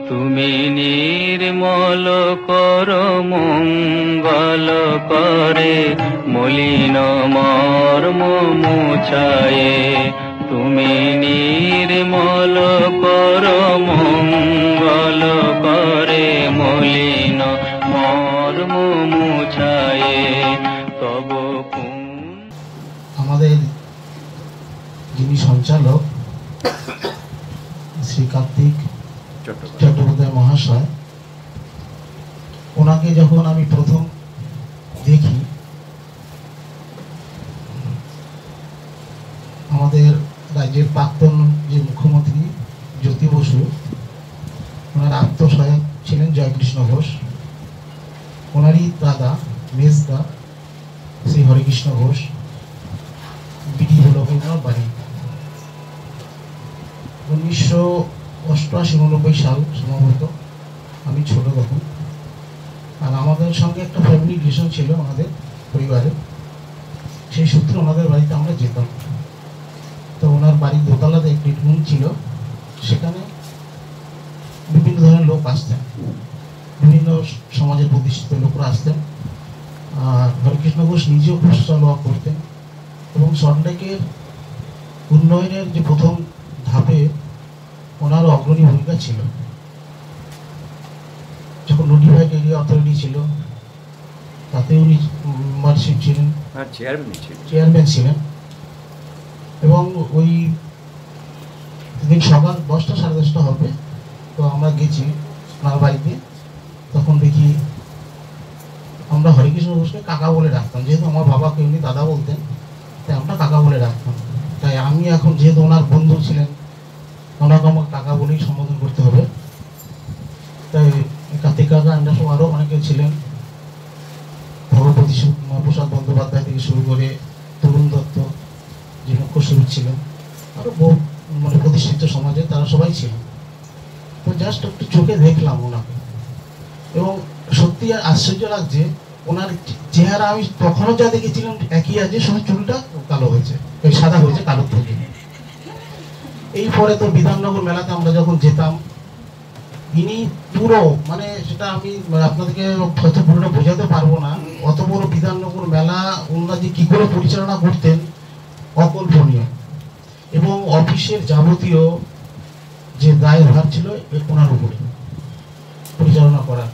তুমি নির্মল কর মঙ্গল করে মলিন মর্ম মুছায়ে। তুমি নির্মল কর মঙ্গল করে মলিন মর্ম মুছায়ে। তব আমাদের যিনি সঞ্চালক শ্রী কার্তিক চট্টোপাধ্যায় মহাশয়, ওনাকে যখন আমি প্রথম দেখি, আমাদের রাজ্যের প্রাক্তন যে মুখ্যমন্ত্রী জ্যোতি বসু, ওনার আত্মসহায়ক ছিলেন জয়কৃষ্ণ ঘোষ, ওনারই দাদা মেজদা শ্রী হরেকৃষ্ণ ঘোষ, বিডি হল ওনার বাড়ি। 1988-89 সাল সম্ভবত, আমি ছোট তখন। আর আমাদের সঙ্গে একটা ফ্যামিলি রিলেশন ছিল আমাদের পরিবারে, সেই সূত্রে ওনাদের বাড়িতে আমরা যেতাম। তো ওনার বাড়ির দোতলাতে একটি রুম ছিল, সেখানে বিভিন্ন ধরনের লোক আসতেন, বিভিন্ন সমাজের প্রতিষ্ঠিত লোকরা আসতেন। আর হরেকৃষ্ণ ঘোষ নিজেও খুব সোশ্যাল করতেন এবং সল্টলেকের উন্নয়নের যে প্রথম ধাপে ওনারও অগ্রণী ভূমিকা ছিল। যখন নোটিফাইড এরিয়া অথরিটি ছিল, তাতে উনি মেম্বারশিপ ছিলেন, চেয়ারম্যান ছিলেন। এবং ওই দিন সকাল 10টা সাড়ে 10টা হবে, তো আমরা গেছি ওনার বাড়িতে। তখন দেখি আমরা হরেকৃষ্ণ ঘোষকে কাকা বলে ডাকতাম, যেহেতু আমার বাবাকে উনি দাদা বলতেন, তাই আমরা কাকা বলে ডাকতাম। তাই আমি এখন যেহেতু ওনার বন্ধু ছিলেন, ওনাকে আমাকে কাকা বলেই সম্বোধন করতে হবে। তাই কার্তিক কাকা সব আরও অনেকে ছিলেন, ভগবতী প্রসাদ বন্দ্যোপাধ্যায় থেকে শুরু করে তরুণ দত্ত যে মুখ্য সচিব ছিলেন, আরও বহু প্রতিষ্ঠিত সমাজে তারা সবাই ছিলেন। তো জাস্ট একটু চোখে দেখলাম ওনাকে, এবং সত্যি আশ্চর্য লাগছে, ওনার চেহারা আমি তখনও যা দেখেছিলাম একই আছে, শুধু চুলটা কালো হয়েছে, সাদা হয়েছে কালো থেকে। এই পরে তো বিধাননগর মেলাতে আমরা যখন যেতাম, ইনি পুরো সেটা আমি আপনাদেরকে হয়তো পুরোটা বোঝাতে পারবো না, অত বড় বিধাননগর মেলা ওনারা যে কি করে পরিচালনা করতেন অকল্পনীয়। এবং অফিসের যাবতীয় যে দায়ভার ছিল ওনার উপরে পরিচালনা করার।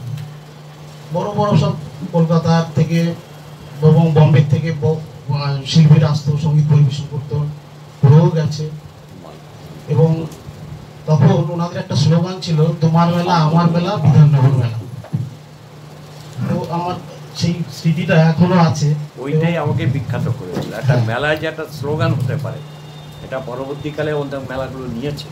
বড় বড় সব কলকাতার থেকে এবং বম্বে থেকে শিল্পীরা আসতো, সঙ্গীত পরিবেশন করতো, ঘুরেও গেছে। এবং তখন ওনাদের একটা স্লোগান ছিল, তোমার মেলা আমার মেলা বিধাননগর মেলা। তো আমার সেই স্মৃতিটা এখনো আছে। ওইটাই আমাকে বিখ্যাত করেছিল, একটা মেলায় যে একটা স্লোগান হতে পারে, এটা পরবর্তীকালে ওদের মেলাগুলো নিয়েছে।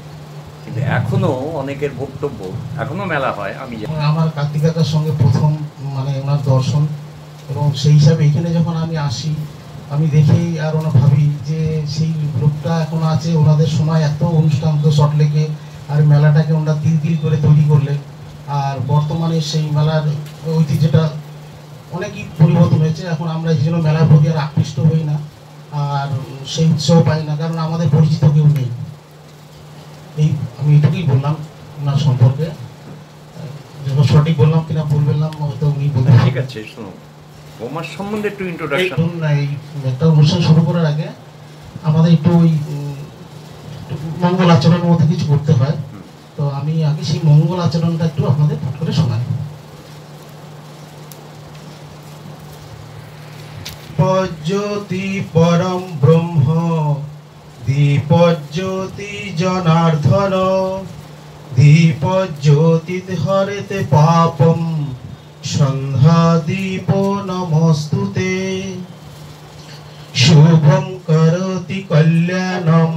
কিন্তু এখনো অনেকের বক্তব্য, এখনো মেলা হয়। আমি আমার কার্তিক কাকার সঙ্গে প্রথম ওনার দর্শন, এবং সেই হিসাবে এখানে যখন আমি আসি, আমি দেখেই আর ভাবি যে সেই লোকটা এখন আছে। ওনাদের সময় এত অনুষ্ঠান তো সল্টলেকে, আর মেলাটাকে ওনারা তিল তিল করে তৈরি করলেন। আর বর্তমানে সেই মেলার ঐতিহ্যটা অনেকই পরিবর্তন হয়েছে। এখন আমরা এই জন্য মেলার প্রতি আর আকৃষ্ট হই না, আর সেই উৎসাহ পাই না, কারণ আমাদের পরিচিত কেউ নেই। এই আমি এটুকুই বললাম ওনার সম্পর্কে। যখন সঠিক বললাম কিনা ভুল বললাম হয়তো উনি বলবেন। ঠিক আছে, শুনুন ওমার সম্বন্ধে একটু ইন্ট্রোডাকশন। এই একটা অনুষ্ঠান শুরু করার আগে আমাদের একটু ওই মঙ্গল আচরণের মধ্যে কিছু করতে হয়। তো আমি আগে সেই মঙ্গল আচরণটা একটু আপনাদের পাঠ করে শোনাই। পজ্যোতি পরম ব্রহ্ম দীপজ্যোতি জনার্দন দীপজ্যোতি হরেতে পাপম সন্ধ্যা দীপ নমস্তুতে শুভম করতি কল্যাণম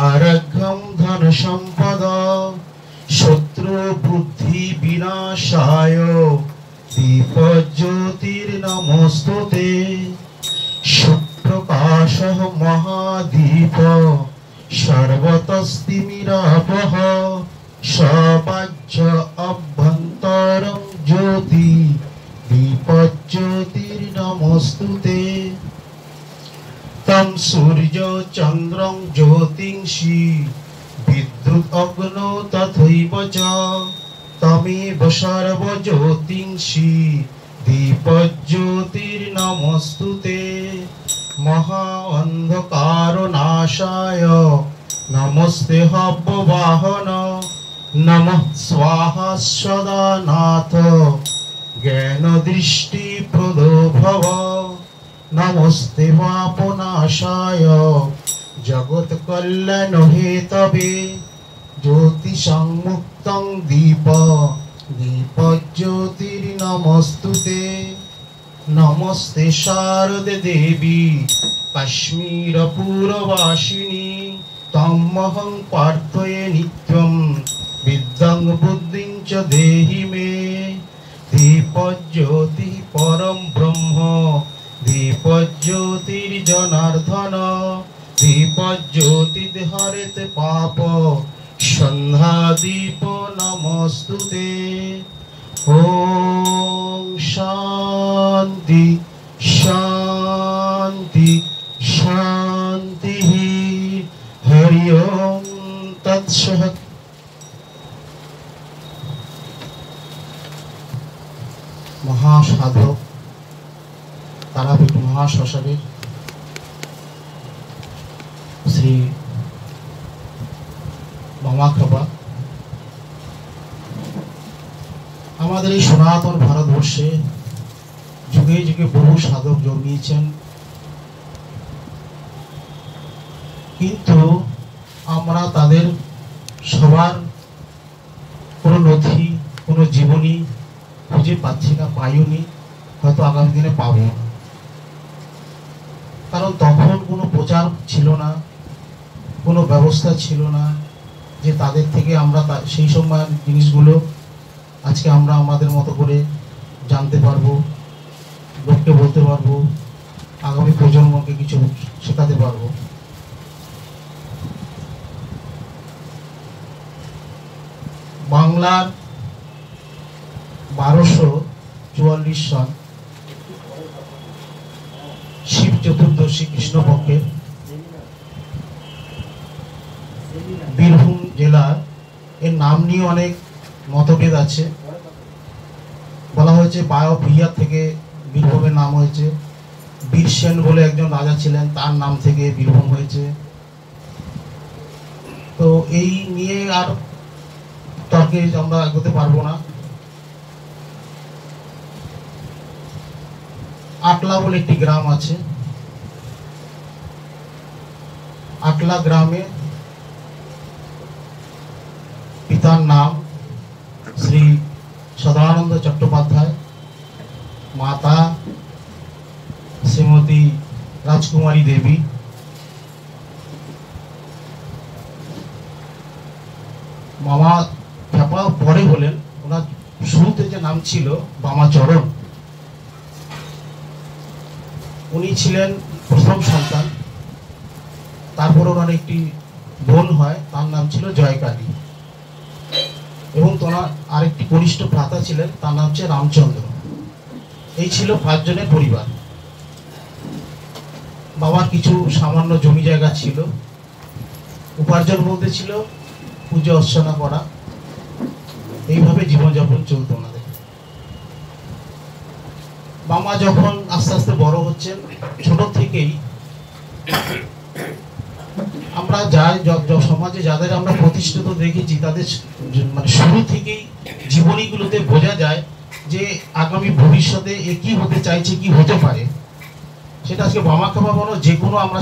আরোগ্যম ধন সম্পদ শত্রু বুদ্ধি বিনাশায় দীপজ্যোতির নমস্তুতে সুপ্রকাশ মহাদীপ সর্বতস্তিমিরাপহ সবাজ্য অভ্যন্তরম জ্যোতি দীপজ্যোতি ज्योतिर्नमोस्तुते तं सूर्य चन्द्रं ज्योतिंषि विद्युत् अग्नो तथैव च तमेव सर्वज्योतिंषि दीपज्योतिर्नमोस्तुते महा अन्धकारनाशाय नमस्ते हव्यवाहन नमः स्वाहा सदा नाथ ज्ञानदृष्टिप्रदो भव नमस्ते पापनाशाय जगत्कल्याण हेतवे ज्योतिषान्मुक्तं दीपज्योतिर्नमोस्तुते नमस्ते शारदे देवी काश्मीरपुरवासिनी तमहं प्रार्थये नित्यं विद्यां बुद्धिं च देहि मे दीपज्योतिः परं ब्रह्म दीपज्योतिर्जनार्दन दीपज्योतिर्हरेत पाप सन्ध्यादीप नमोस्तुते ॐ शान्ति शान्ति शान्तिः हरि ओम तत्सत्। महासाधक तारापीठ महाश्मशाনের শ্রী মামাখ্যাপা আমাদের এই সনাতন ভারতবর্ষে যুগে যুগে বহু সাধক জন্মিয়েছেন, কিন্তু আমরা তাদের সবার কোনো নথি কোনো জীবনী খুঁজে পাচ্ছি না, পাইওনি, হয়তো আগামী দিনে পাবো। কারণ তখন কোনো প্রচার ছিল না, কোনো ব্যবস্থা ছিল না যে তাদের থেকে আমরা সেই সময় জিনিসগুলো আজকে আমরা আমাদের মতো করে জানতে পারবো, লোককে বলতে পারবো, আগামী প্রজন্মকে কিছু শেখাতে পারবো। বাংলার 1244 সন শিব চতুর্দশী কৃষ্ণপক্ষের বীরভূম জেলার এর নাম নিয়ে অনেক মতভেদ আছে। বলা হয়েছে বিহার থেকে বীরভূমের নাম হয়েছে, বীরসেন বলে একজন রাজা ছিলেন, তার নাম থেকে বীরভূম হয়েছে। তো এই নিয়ে আর তর্কে আমরা এগোতে পারবো না। আকলা বলে একটি গ্রাম আছে, আকলা গ্রামে পিতার নাম শ্রী সদানন্দ চট্টোপাধ্যায়, মাতা শ্রীমতী রাজকুমারী দেবী। মামা খ্যাপা পরে হলেন, ওনার শুরুতে যে নাম ছিল বামাচরণ। উনি ছিলেন প্রথম সন্তান, তারপর ওনার একটি বোন হয়, তার নাম ছিল জয়কালী, এবং ওনার আরেকটি কনিষ্ঠ ভ্রাতা ছিলেন, তার নাম হচ্ছে রামচন্দ্র। এই ছিল 5 জনের পরিবার। বাবার কিছু সামান্য জমি জায়গা ছিল, উপার্জন বলতে ছিল পূজা অর্চনা করা, এইভাবে জীবনযাপন চলত ওনাদের। মামা যখন আস্তে আস্তে বড় হচ্ছেন, ছোট থেকেই আমরা সমাজে যাদের আমরা প্রতিষ্ঠিত দেখেছি, তাদের মানে শুরু থেকেই জীবনীগুলোতে বোঝা যায় যে আগামী ভবিষ্যতে এ কি হতে চাইছে, কি হতে পারে। সেটা আজকে বামাখ্যাপা বলো, যে কোনো আমরা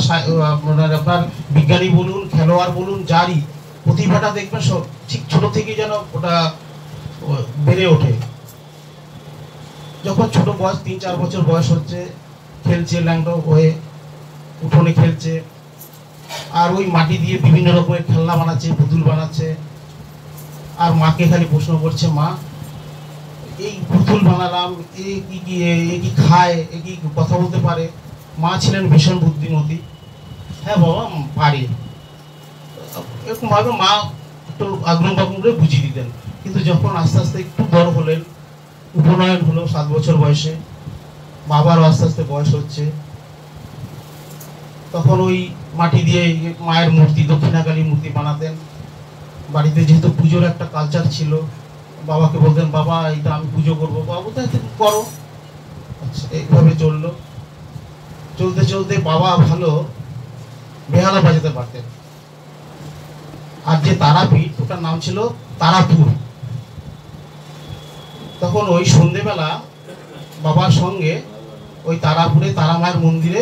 আপনার বিজ্ঞানী বলুন, খেলোয়াড় বলুন, যারই প্রতিভাটা দেখবেন সব ঠিক ছোট থেকেই যেন ওটা বেড়ে ওঠে। যখন ছোট বয়স 3-4 বছর বয়স হচ্ছে, খেলছে, ল্যাংটো হয়ে উঠোনে খেলছে, আর ওই মাটি দিয়ে বিভিন্ন রকমের খেলনা বানাচ্ছে, পুতুল বানাচ্ছে, আর মাকে খালি প্রশ্ন করছে, মা এই পুতুল বানালাম, এ কি খায়, এ কি কথা বলতে পারে? মা ছিলেন ভীষণ বুদ্ধিমতী, হ্যাঁ বাবা পারি, এরকম ভাবে মা একটু আগ্রহ করে বুঝিয়ে দিতেন। কিন্তু যখন আস্তে আস্তে একটু বড় হলেন, উপনয়ন হলো 7 বছর বয়সে, বাবারও আস্তে আস্তে বয়স হচ্ছে। তখন ওই মাটি দিয়ে মায়ের মূর্তি, দক্ষিণাকালী মূর্তি বানাতেন। বাড়িতে যেহেতু পুজোর একটা কালচার ছিল, বাবাকে বলতেন বাবা এটা আমি পুজো করবো, বাবা বলতেন তুমি করো। আচ্ছা, এইভাবে চললো। চলতে চলতে বাবা ভালো বেহালা বাজাতে পারতেন। আর যে তারাপীঠ, ওটার নাম ছিল তারাপুর। তখন ওই সন্ধেবেলা বাবার সঙ্গে ওই তারাপুরে তারা মায়ের মন্দিরে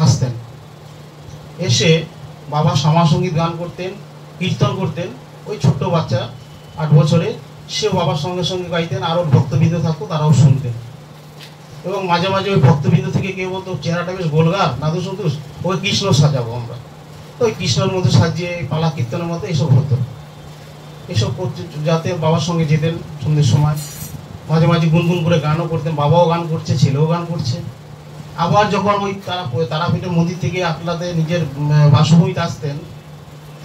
আসতেন। এসে বাবা শ্যামাসঙ্গীত গান করতেন, কীর্তন করতেন। ওই ছোট্ট বাচ্চা 8 বছরে, সেও বাবার সঙ্গে সঙ্গে গাইতেন। আরও ভক্তবৃন্দ থাকতো, তারাও শুনতেন। এবং মাঝে মাঝে ওই ভক্তবৃন্দ থেকে কেউ বলতো চেহারাটা বেশ গোলগার, নাদু সন্তোষ, ওই কৃষ্ণ সাজাবো আমরা। তো ওই কৃষ্ণের মধ্যে সাজিয়ে পালা কীর্তনের মতো এইসব হতো। এসব করতে যাতে বাবার সঙ্গে যেতেন সন্ধ্যের সময়। মাঝে মাঝে গুনগুন করে গানও করতেন, বাবাও গান করছে, ছেলেও গান করছে। আবার যখন ওই তারাপীঠের মন্দির থেকে আপনাদের নিজের বাসভূমিতে আসতেন,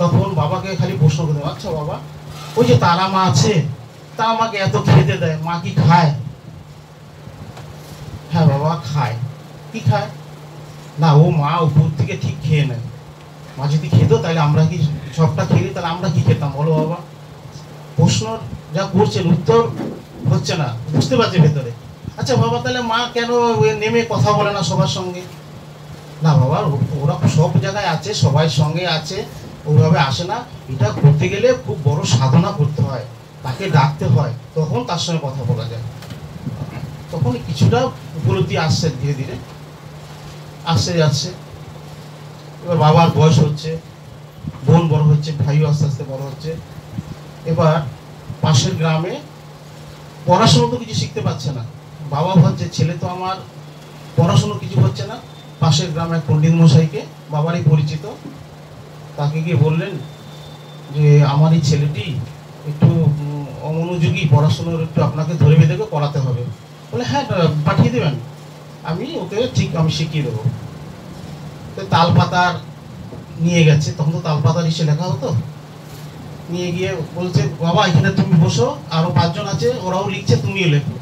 তখন বাবাকে খালি প্রশ্ন করতেন, আচ্ছা বাবা ওই যে তারা মা আছে, তা আমাকে এত খেতে দেয়, মা কি খায়? হ্যাঁ বাবা খায়। কি খায়? না ও মা উপর থেকে ঠিক খেয়ে নেয়। মা যদি খেত তাহলে আমরা কি সবটা খেলি, তাহলে আমরা কি খেতাম বলো বাবা? প্রশ্ন যা করছেন উত্তর হচ্ছে না, বুঝতে পারছে ভেতরে। আচ্ছা বাবা তাহলে মা কেন নেমে কথা বলে না সবার সঙ্গে? না বাবা ওরা সব জায়গায় আছে, সবার সঙ্গে আছে, ওইভাবে আসে না। এটা করতে গেলে খুব বড় সাধনা করতে হয়, তাকে ডাকতে হয়, তখন তার সঙ্গে কথা বলা যায়। তখন কিছুটা উপলব্ধি আসছে, ধীরে ধীরে আসছে যাচ্ছে। এবার বাবার বয়স হচ্ছে, বোন বড় হচ্ছে, ভাইও আস্তে আস্তে বড় হচ্ছে। এবার পাশের গ্রামে পড়াশুনো তো কিছু শিখতে পারছে না। বাবা ভাবছে ছেলে তো আমার পড়াশুনো কিছু হচ্ছে না। পাশের গ্রামে এক পণ্ডিত মশাইকে, বাবারই পরিচিত, তাকে গিয়ে বললেন যে আমার এই ছেলেটি একটু অমনোযোগী, পড়াশুনোর একটু আপনাকে ধরে বেঁধে পড়াতে হবে। বলে হ্যাঁ পাঠিয়ে দেবেন, আমি ওকে ঠিক আমি শিখিয়ে দেবো। তো তালপাতার নিয়ে গেছে, তখন তো তালপাতার ইসে লেখা হতো। নিয়ে গিয়ে বলছে বাবা এখানে তুমি বসো, আরো 5 জন আছে, ওরাও লিখছে, তুমিও লেখো,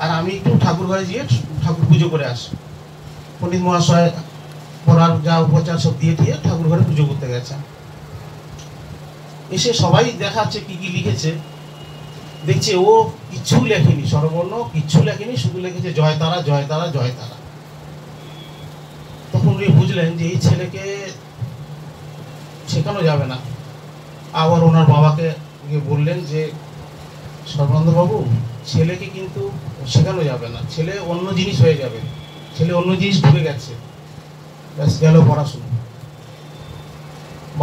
আর আমি একটু ঠাকুর ঘরে গিয়ে ঠাকুর পুজো করে আসি। পণ্ডিত মহাশয় পড়ার যা উপচার সব দিয়ে দিয়ে ঠাকুর ঘরে পুজো করতে গেছে। এসে সবাই দেখাচ্ছে কি কি লিখেছে। দেখছে ও কিচ্ছু লেখেনি, স্বরবর্ণ কিচ্ছু লেখেনি, শুধু লিখেছে জয় তারা জয় তারা জয় তারা। তখন উনি বুঝলেন যে এই ছেলেকে শেখানো যাবে না। আবার ওনার বাবাকে গিয়ে বললেন যে সর্বানন্দ বাবু, ছেলেকে কিন্তু শেখানো যাবে না, ছেলে অন্য জিনিস হয়ে যাবে, ছেলে অন্য জিনিস ঢুকে গেছে, ব্যাস গেল পড়াশোনা।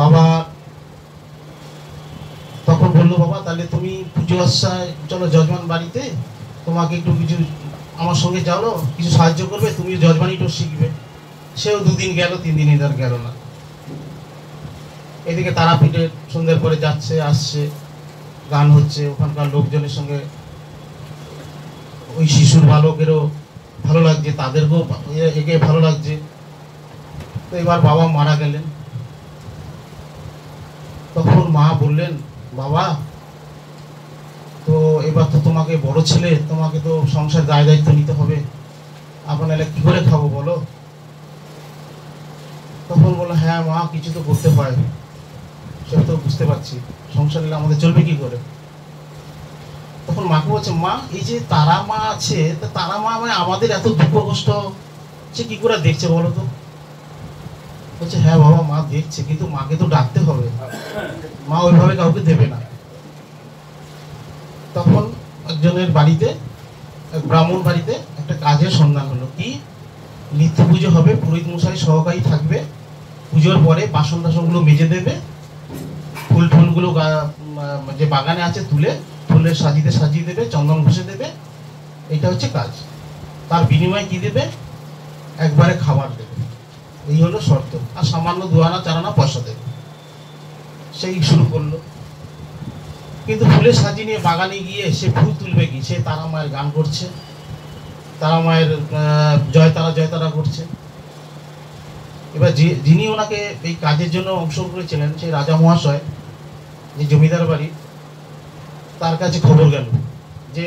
বাবা তখন বললো বাবা তাহলে তুমি পুজো আসায় চলো যজমান বাড়িতে, তোমাকে একটু কিছু আমার সঙ্গে যাও, কিছু সাহায্য করবে, তুমি যজমানিটাও শিখবে। সেও 2 দিন গেল, 3 দিন আর গেল না। এদিকে তারাপীঠে সন্ধ্যের পরে যাচ্ছে আসছে, গান হচ্ছে, ওখানকার লোকজনের সঙ্গে ওই শিশুর বালকেরও ভালো লাগছে, তাদেরকেও একে ভালো লাগছে। তো এবার বাবা মারা গেলেন। তখন মা বললেন বাবা তো এবার তো তোমাকে বড় ছেলে, তোমাকে তো সংসার দায় দায়িত্ব নিতে হবে, আপনার কি করে খাবো বলো? তখন বললো হ্যাঁ মা কিছু তো করতে হয়, সেটা তো বুঝতে পারছি, সংসার নিলে আমাদের চলবে কি করে? তখন মাকে বলছে মা এই যে তারা মা আছে, তারা মা মানে আমাদের এত দুঃখ কষ্ট সে কি করে দেখছে বলো তো? বলছে হ্যাঁ বাবা মা দেখছে, কিন্তু মাকে তো ডাকতে হবে, মা ওইভাবে কাউকে দেবে না। তখন একজনের বাড়িতে, ব্রাহ্মণ বাড়িতে একটা কাজের সন্ধান হলো। কি? নিত্য পুজো হবে, পুরোহিত মশাই সহকারী থাকবে, পুজোর পরে বাসন টাসনগুলো মেজে দেবে, ফুল টুলগুলো যে বাগানে আছে তুলে ফুলের সাজিয়ে দেবে, চন্দন ঘষে দেবে, এইটা হচ্ছে কাজ। তার বিনিময়ে কি দেবে? একবারে খাবার দেবে, এই হলো শর্ত, আর সামান্য 2 আনা 4 আনা পয়সা দেবে। সেই শুরু করলো। কিন্তু ফুলের সাজি নিয়ে বাগানে গিয়ে সে ফুল তুলবে কি? সে তারা মায়ের গান করছে, তারা মায়ের জয় তারা করছে। এবার যিনি ওনাকে এই কাজের জন্য অংশ করেছিলেন, সেই রাজা মহাশয়, যে জমিদার বাড়ি, তার কাছে খবর গেল যে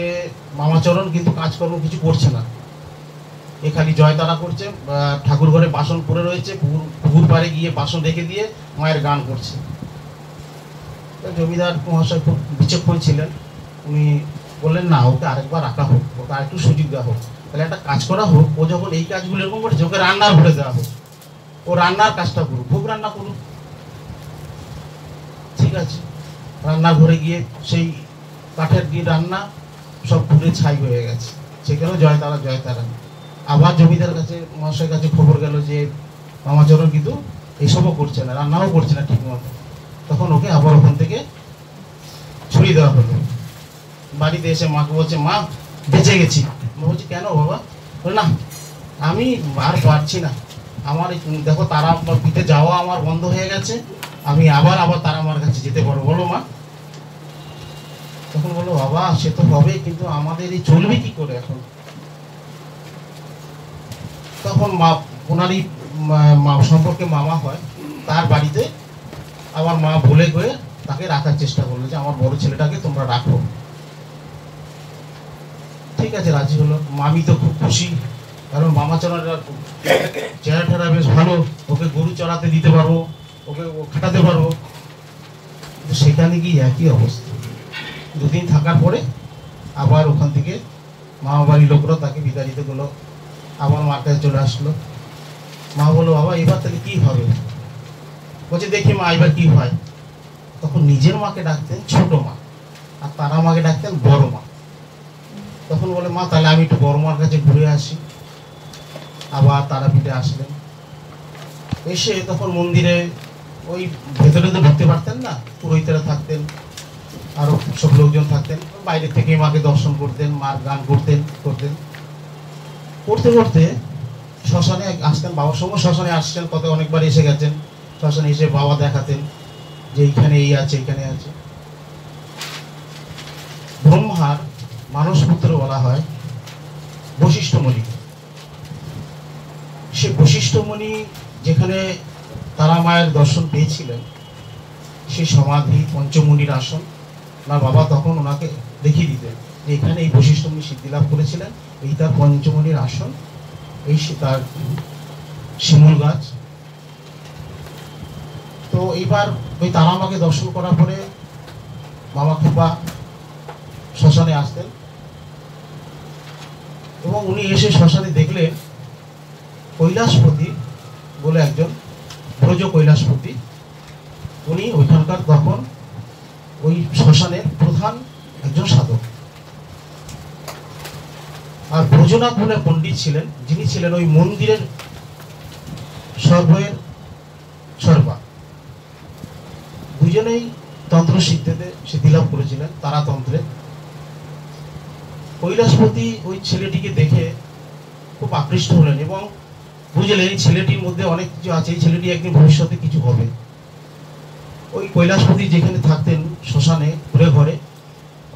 মামাচরণ কিন্তু কাজকর্ম কিছু করছে না। এ খালি জয়তারা করছে, ঠাকুর ঘরে বাসন পড়ে রয়েছে, পুকুর পাড়ে গিয়ে বাসন রেখে দিয়ে মায়ের গান করছে। জমিদার মহাশয় খুব বিচক্ষণ ছিলেন, উনি বললেন না, ওকে আরেকবার রাখা হোক, ওকে আরেকটু সুযোগ দেওয়া হোক। তাহলে একটা কাজ করা হোক, ও যখন এই কাজগুলো এরকম করছে, ওকে রান্নার ঘরে দেওয়া হোক, ও রান্নার কাজটা করুক, ভোগ রান্না করুক। ঠিক আছে, রান্নার ঘরে গিয়ে সেই কাঠের দিয়ে রান্না সব পুড়ে ছাই হয়ে গেছে, সেখানেও জয়তারা জয়তারা। আবার জমিদার কাছে মহাশয়ের কাছে খবর গেল যে মামাচরণ কিন্তু এইসবও করছে না, রান্নাও করছে না ঠিক মতো। তখন ওকে আবার ওখান থেকে ছুড়িয়ে দেওয়া হলো। বাড়িতে এসে মাকে বলছে, মা বেঁচে গেছি। বলছি কেন বাবা? বলে না, আমি আর পারছি না, আমার দেখো তারা পিঠে যাওয়া আমার বন্ধ হয়ে গেছে, আমি আবার তারা আমার কাছে যেতে পারবো, বলো মা। তখন বলো, বাবা সে তো হবে, কিন্তু আমাদের এই চলবে কি করে এখন? তখন মা, ওনারই সম্পর্কে মামা হয়, তার বাড়িতে আমার মা বলে গিয়ে তাকে রাখার চেষ্টা করলো যে আমার বড় ছেলেটাকে তোমরা রাখো। ঠিক আছে, রাজি হলো। মামি তো খুব খুশি, কারণ মামাচরণের চেহারা টেরা বেশ ভালো, ওকে গরু চড়াতে দিতে পারবো, ওকে খাটাতে পারবো। সেখানে গিয়ে একই অবস্থা। দুদিন থাকার পরে আবার ওখান থেকে মামা বাড়ির লোকরা তাকে বিতাড়িত করলো, আবার মার কাছে চলে আসলো। মা বললো, বাবা এবার তাহলে কি হবে? বলছে, দেখি মা এবার কি হয়। তখন নিজের মাকে ডাকতেন ছোট মা, আর তারা মাকে ডাকতেন বড় মা। তখন বলে, মা তাহলে আমি একটু বড় মার কাছে ঘুরে আসি। আবার তারাপীঠে আসলেন, এসে তখন মন্দিরে ওই ভেতরে তো ঢুকতে পারতেন না, পুরোহিতরা থাকতেন, আরো সব লোকজন থাকতেন, বাইরে থেকে মাকে দর্শন করতেন, মার গান করতেন করতে করতে শ্মশানে আসতেন। বাবার সঙ্গে শ্মশানে আসছেন, কত অনেকবার এসে গেছেন। শ্মশানে এসে বাবা দেখাতেন যে এইখানে এই আছে, এখানে আছে। ব্রহ্মার মানসপুত্র বলা হয় বশিষ্ঠমণি। সে বশিষ্ঠমণি যেখানে তারা মায়ের দর্শন পেয়েছিলেন, সে সমাধি পঞ্চমুনির আসন। ওনার বাবা তখন ওনাকে দেখিয়ে দিতেন যে এখানে এই বশিষ্ঠমণি সিদ্ধি লাভ করেছিলেন, এই তার পঞ্চমুনির আসন, এই তার শিমুল গাছ। তো এইবার ওই তারা মাকে দর্শন করার পরে মামা খোপা শ্মশানে আসতেন, এবং উনি এসে শ্মশানে দেখলেন কৈলাসপতি বলে একজন, ব্রজ কৈলাসপতি, উনি ওইখানকার তখন ওই শ্মশানের প্রধান একজন সাধক। আর ব্রজনাথ বলে পণ্ডিত ছিলেন, যিনি ছিলেন ওই মন্দিরের সর্বের সর্বা। দুজনেই তন্ত্র সিদ্ধি লাভ করেছিলেন তারাতন্ত্রে। কৈলাসপতি ওই ছেলেটিকে দেখে খুব আকৃষ্ট হলেন এবং বুঝলেন এই ছেলেটির মধ্যে অনেক কিছু আছে, এই ছেলেটি একদিন ভবিষ্যতে কিছু হবে। ওই কৈলাসপতি যেখানে থাকতেন শ্মশানে ঘুরে ঘরে,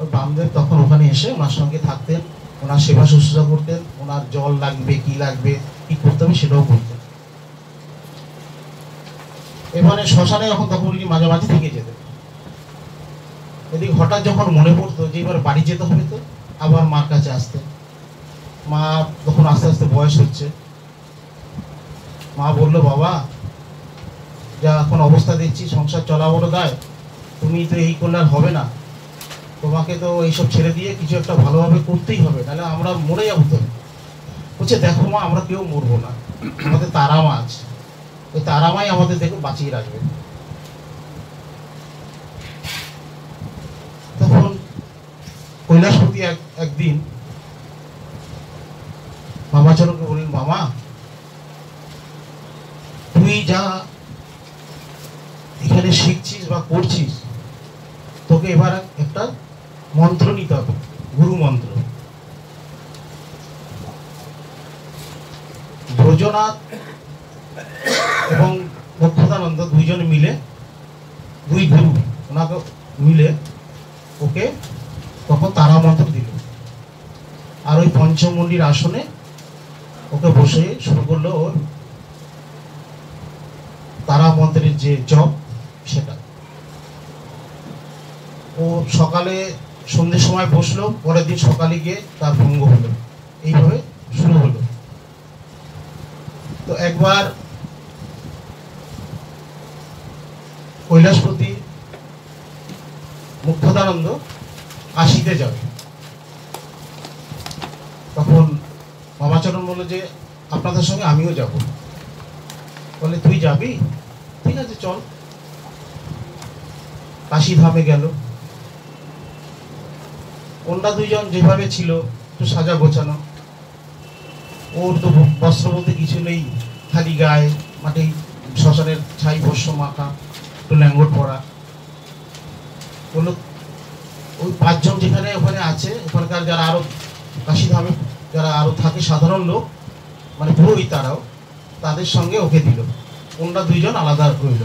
ওই বামদেব তখন ওখানে এসে ওনার সঙ্গে থাকতেন, ওনার সেবা শুশ্রূষা করতেন, ওনার জল লাগবে কি লাগবে কি করতে হবে সেটাও করতেন। এবারে শ্মশানে যখন তখন উনি মাঝামাঝি থেকে যেতেন। এদিকে হঠাৎ যখন মনে পড়তো যে এবার বাড়ি যেতে হবে, তো আবার মার কাছে আসতেন। মা তখন আস্তে আস্তে বয়স হচ্ছে, মা বললো, বাবা যা এখন অবস্থা দেখছি সংসার চলা বড় দায়, তুমি তো এই করলে আর হবে না, তোমাকে তো এইসব ছেড়ে দিয়ে কিছু একটা ভালোভাবে করতেই হবে, তাহলে আমরা মরে যাবো। তো বলছে, দেখো মা আমরা কেউ মরবো না, আমাদের তারা মা আছে, ওই তারা মাই আমাদের দেখো বাঁচিয়ে রাখবে। তখন কৈলাসপতি একদিন মামাচরণকে বললেন, মামা তুই যা এখানে শিখছিস বা করছিস, তোকে এবার একটা মন্ত্র নিতে হবে, গুরু মন্ত্র। ব্রজনাথ এবং মুখ্যতানন্দ দুইজনে মিলে, দুই গুরু ওনাকে মিলে ওকে তখন তারা মন্ত্র দিল। আর ওই পঞ্চমুণ্ডির আসনে ওকে বসে শুরু করলো ওর তারা মন্ত্রের যে জপ সেটা। ও সকালে সন্ধ্যের সময় বসলো, পরের দিন সকালে গিয়ে তার ভঙ্গ হলো। এইভাবে শুরু হলো। একবার কৈলাসপতি মুখ্যদানন্দ কাশিতে যাবে, তখন বামাচরণ বলল যে আপনাদের সঙ্গে আমিও যাব। বলে তুই যাবি, ঠিক আছে চল। কাশী ধামে গেল। অন্য দুইজন যেভাবে ছিল একটু সাজা গোছানো, ওর তো বস্ত্র বলতে কিছু নেই, খালি গায়ে মাটি শ্মশানের ছাই ভস্য মাখা, একটু ল্যাঙ্গট পরা। বললো ওই পাঁচজন যেখানে ওখানে আছে, ওখানকার যারা আরো কাশী ধামে যারা আরো থাকে সাধারণ লোক, মানে পুরোহিত তারাও, তাদের সঙ্গে ওকে দিল। অন্য দুইজন আলাদা রইল।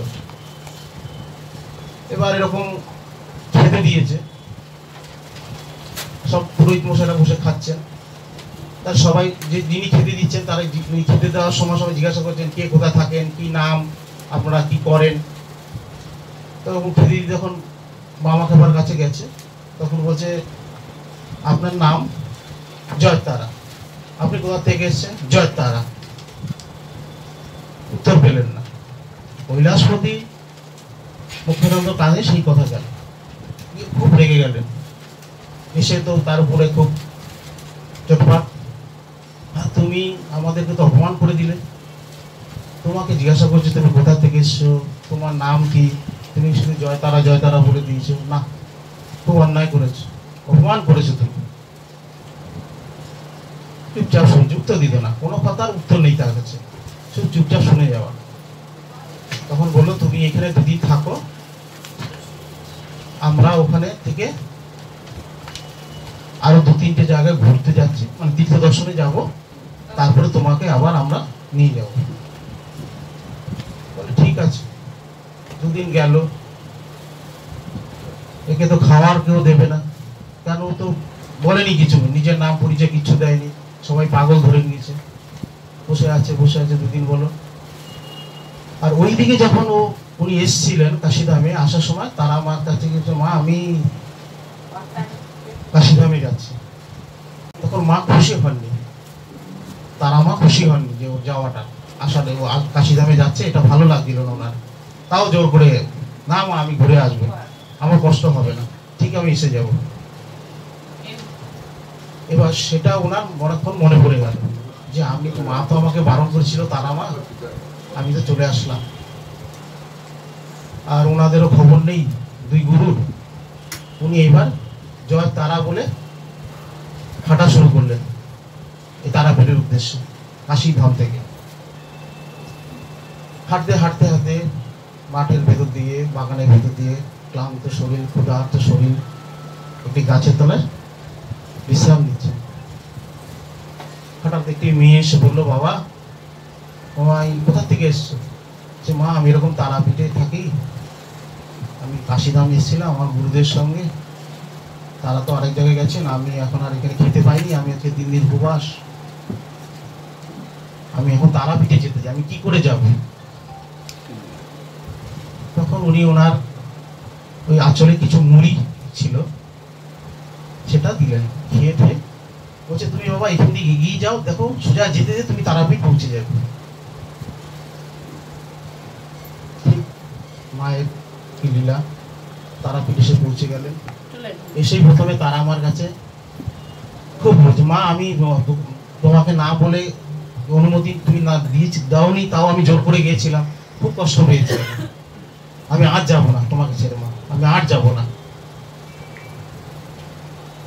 এবার এরকম খেতে দিয়েছে, সব পুরোহিত মশাইরা বসে খাচ্ছেন। তার সবাই যে যিনি খেতে দিচ্ছেন তারা খেতে দেওয়ার সময় সবাই জিজ্ঞাসা করছেন কে কোথায় থাকেন, কি নাম, আপনারা কি করেন। তখন খেতে দিতে যখন মামা খাবার কাছে গেছে, তখন বলছে আপনার নাম জয় তারা, আপনি কোথা থেকে এসেছেন? জয় তারা। উত্তর পেলেন না। কৈলাসপতি মুখ্যানন্দ কানে সেই কথা গেল, খুব রেগে গেলেন। এসে তো তার উপরে খুব চটপাট, তুমি আমাদেরকে তো অপমান করে দিলে, তোমাকে জিজ্ঞাসা করছি তুমি কোথা থেকে এসছো, তোমার নাম কি, তুমি শুধু জয় তারা বলে দিয়েছো। না, খুব অন্যায় করেছো, অপমান করেছো তুমি। চুপচাপ শুনে, উত্তর দিত না, কোনো কথার উত্তর নেই তার কাছে, শুধু চুপচাপ শুনে যাওয়া। তখন বললো তুমি এখানে দুদিন থাকো, আমরা ওখানে থেকে আরো 2-3টে জায়গায় ঘুরতে যাচ্ছি, মানে তীর্থ দর্শনে যাব, তারপরে তোমাকে আবার আমরা নিয়ে যাব। বলে ঠিক আছে। 2 দিন গেল। একে তো খাওয়ার কেউ দেবে না, কেন ও তো বলেনি কিছু, নিজের নাম পরিচয় কিছু দেয়নি, সবাই পাগল ধরে নিয়েছে। বসে আছে 2 দিন বলো। আর ওইদিকে যখন উনি এসছিলেন কাশীধামে, আসার সময় তারা মার কাছে গেছে, মা আমি কাশীধামে যাচ্ছি। তখন মা খুশি হননি, তারা মা খুশি হননি যে ওর যাওয়াটা, আসলে ও কাশীধামে যাচ্ছে এটা ভালো লাগছিল না ওনার। তাও জোর করে, না মা আমি ঘুরে আসবো, আমার কষ্ট হবে না, ঠিক আমি এসে যাব। এবার সেটা ওনার অনেকক্ষণ মনে পড়ে গেল যে আমি মা তো আমাকে বারণ করেছিল, তারা মা, আমি তো চলে আসলাম। আর ওনাদেরও খবর নেই 2 গুরুর। উনি এইবার জয় তারা বলে হাঁটা শুরু করলেন এই তারাপীঠের উদ্দেশ্যে, কাশী ধাম থেকে। হাঁটতে হাঁটতে হাঁটতে মাঠের ভেতর দিয়ে, বাগানের ভেতর দিয়ে, ক্লান্ত শরীর, ক্ষুধার্ত শরীর, একটি গাছের তলায় বিশ্রাম নিচ্ছে। হঠাৎ একটি মেয়ে এসে বললো, বাবা কোথা থেকে এসছো? যে মা আমি এরকম তারাপীঠে থাকি, আমি কাশীধাম এসেছিলাম আমার গুরুদের সঙ্গে, তারা তো আরেক জায়গায় গেছেন, আমি এখন আর এখানে খেতে পাইনি, আমি আজকে 3 দিন উপবাস, আমি এখন তারাপীঠে যেতে চাই, আমি কি করে যাব? তখন উনি ওনার ওই আঁচলে কিছু মুড়ি ছিল সেটা দিলেন, খেয়ে বলছে তুমি বাবা এখান দিয়ে এগিয়ে যাও, দেখো সোজা যেতে যেতে তুমি তারাপীঠ পৌঁছে যাবে। মায়ের কি লীলা, তারাপীঠ এসে পৌঁছে গেলেন। এসেই প্রথমে তারা আমার কাছে খুব বলছে, মা আমি তোমাকে না বলে অনুমতি তুমি না দাওনি, তাও আমি জোর করে গিয়েছিলাম, খুব কষ্ট পেয়েছি, আমি আর যাবো না তোমাকে ছেড়ে, মা আমি আর যাবো না।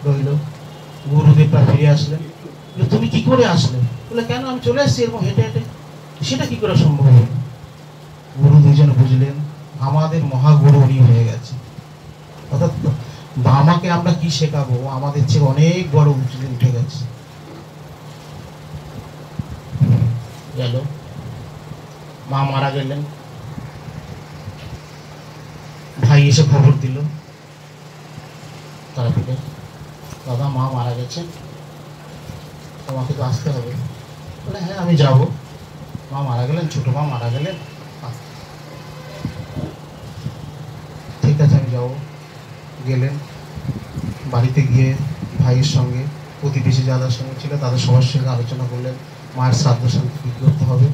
রইল। গুরুদেবরা ফিরে আসলেন, তুমি কি করে আসলে? বলে কেন আমি চলে আসছি এরকম হেঁটে হেঁটে। সেটা কি করে সম্ভব হলো? গুরু দুজনে বুঝলেন আমাদের মহাগুরু উনি হয়ে গেছে, অর্থাৎ আমাকে আমরা কি শেখাবো, আমাদের চেয়ে অনেক বড় উঠে গেছে। গেল, মা মারা গেলেন। ভাই এসে খবর দিল তারাপীঠে, দাদা মা মারা গেছেন, তোমাকে তো আসতে হবে। বলে হ্যাঁ আমি যাব, মা মারা গেলেন, ছোট মা মারা গেলেন, ঠিক আছে আমি যাবো। গেলেন। বাড়িতে গিয়ে ভাইয়ের সঙ্গে, প্রতিবেশী যাদের সঙ্গে ছিল তাদের সবার সঙ্গে আলোচনা করলেন, মায়ের শ্রাদ্ধ শান্তি কী করতে হবে।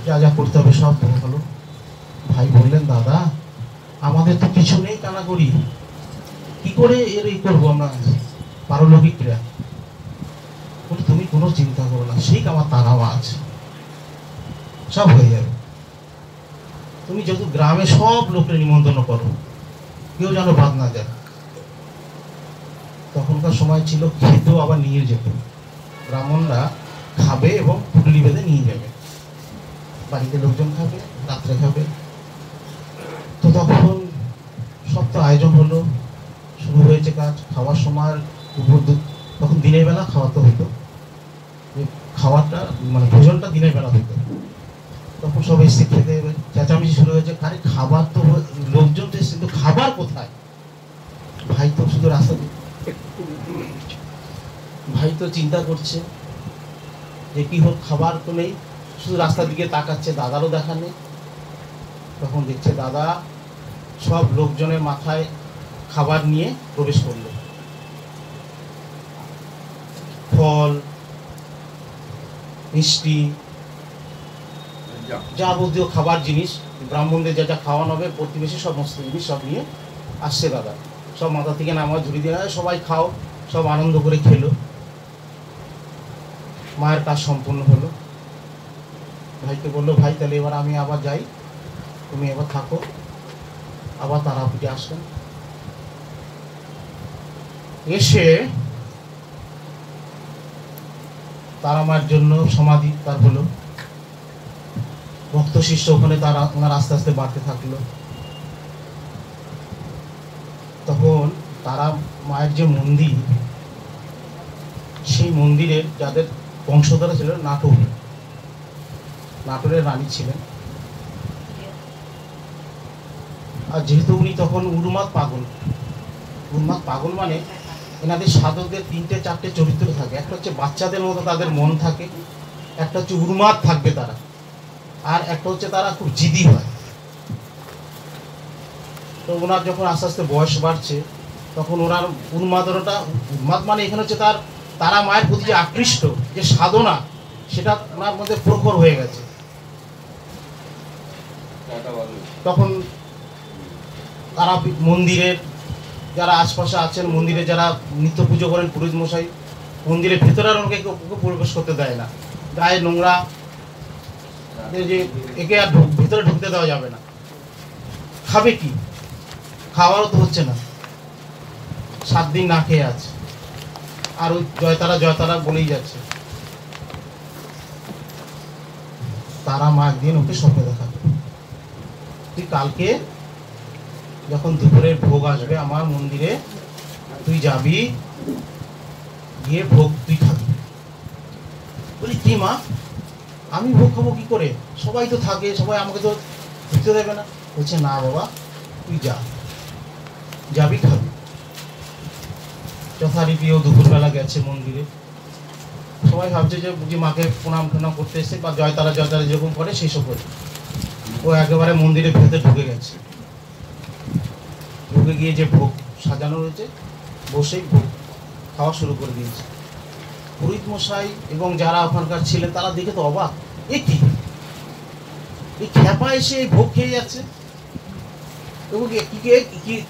যা যা করতে হবে সব হলো। ভাই বললেন, দাদা আমাদের তো কিছু নেই, কানা করি কি করে এর এই করবো আমরা পারলৌকিক ক্রিয়া। বলি তুমি কোনো চিন্তা করো না, সেই আমার তারা আছে, সব হয়ে যাবে। তুমি যেহেতু গ্রামে সব লোকের নিমন্ত্রণ করো, কেউ যেন বাদ না যায়। তখনকার সময় ছিল খেতেও আবার নিয়ে যেত, ব্রাহ্মণরা খাবে এবং পুটলি বেঁধে নিয়ে যাবে, বাড়িতে লোকজন খাবে, রাত্রে খাবে। তো তখন সব তো আয়োজন হলো, শুরু হয়েছে কাজ। খাওয়ার সময় তখন দিনের বেলা খাওয়াতে হতো, খাওয়াটা মানে ভোজনটা দিনের বেলা হতো। তখন সব এসে খেতে হবে, চেঁচামেচি শুরু হয়েছে, আরে খাবার তো লোকজন তো এসে, কিন্তু খাবার কোথায়? ভাই তো শুধু রাস্তা, ভাই তো চিন্তা করছে যে কি হোক, খাবার তো নেই, শুধু রাস্তার দিকে তাকাচ্ছে, দাদারও দেখা নেই। তখন দেখছে দাদা সব লোকজনের মাথায় খাবার নিয়ে প্রবেশ করলো, ফল মিষ্টি যাবতীয় খাবার জিনিস, ব্রাহ্মণদের যা যা খাওয়ানো হবে, প্রতিবেশী সমস্ত জিনিস সব নিয়ে আসছে দাদা। সব মাথা থেকে নামা ঝুড়ি দিয়ে সবাই খাও, সব আনন্দ করে খেলো। মায়ের কাজ সম্পূর্ণ হলো। ভাইকে বললো, ভাই তাহলে এবার আমি আবার যাই, তুমি এবার থাকো, আবার তারাপীঠে আসলেন। এসে তারা মায়ের জন্য সমাধি তার হলো, ভক্ত শিষ্য ওখানে তারা ওনার আস্তে আস্তে বাড়তে থাকলো। তখন তারা মায়ের যে মন্দির, সেই মন্দিরের যাদের বংশধরা ছিল নাটোরের রানী ছিলেন। আর যেহেতু উনি তখন উন্মাদ পাগল মানে এনাদের সাধকদের 3-4টে চরিত্র থাকে। একটা হচ্ছে বাচ্চাদের মতো তাদের মন থাকে, একটা হচ্ছে উন্মাদ থাকবে তারা, আর একটা হচ্ছে তারা খুব জিদি হয়। তো ওনার যখন আস্তে আস্তে বয়স বাড়ছে, তখন ওনার উন্মাদ মানে এখানে হচ্ছে তারা মায়ের প্রতি যে আকৃষ্ট যে সাধনা, সেটা ওনার মধ্যে প্রখর হয়ে গেছে। তখন তারা মন্দিরের যারা আশপাশে আছেন, মন্দিরে যারা নিত্য পুজো করেন পুরোহিত মশাই, মন্দিরের ভেতরে আর ওনাকে প্রবেশ করতে দেয় না। গায়ে নোংরা, যে একে আর ভেতরে ঢুকতে দেওয়া যাবে না। খাবে কি? খাওয়ারও তো হচ্ছে না, 7 দিন না খেয়ে আছে, আর ওই জয়তারা বলেই যাচ্ছে। তারা মা একদিন ওকে স্বপ্নে দেখাবে, তুই কালকে যখন দুপুরের ভোগ আসবে আমার মন্দিরে, তুই যাবি, গিয়ে ভোগ তুই খাবি। বলি কি মা, আমি ভোগ খাবো কি করে? সবাই তো থাকে, সবাই আমাকে তো ঢুকতে দেবে না। বলছে না বাবা, তুই যাবি খাবি। যথারীতি ও দুপুরবেলা গেছে মন্দিরে। সবাই ভাবছে যে বুঝি মাকে প্রণাম টনাম করতে এসে, বা জয়তারা যেরকম করে সেই সব করে। ও একেবারে মন্দিরের ভেতরে ঢুকে গেছে। ঢুকে গিয়ে যে ভোগ সাজানো রয়েছে, বসেই ভোগ খাওয়া শুরু করে দিয়েছে। পুরোহিত মশাই এবং যারা ওখানকার ছিলেন তারা দেখে তো অবাক, এ কি, এই খ্যাপা এসে এই ভোগ খেয়ে যাচ্ছে, এবং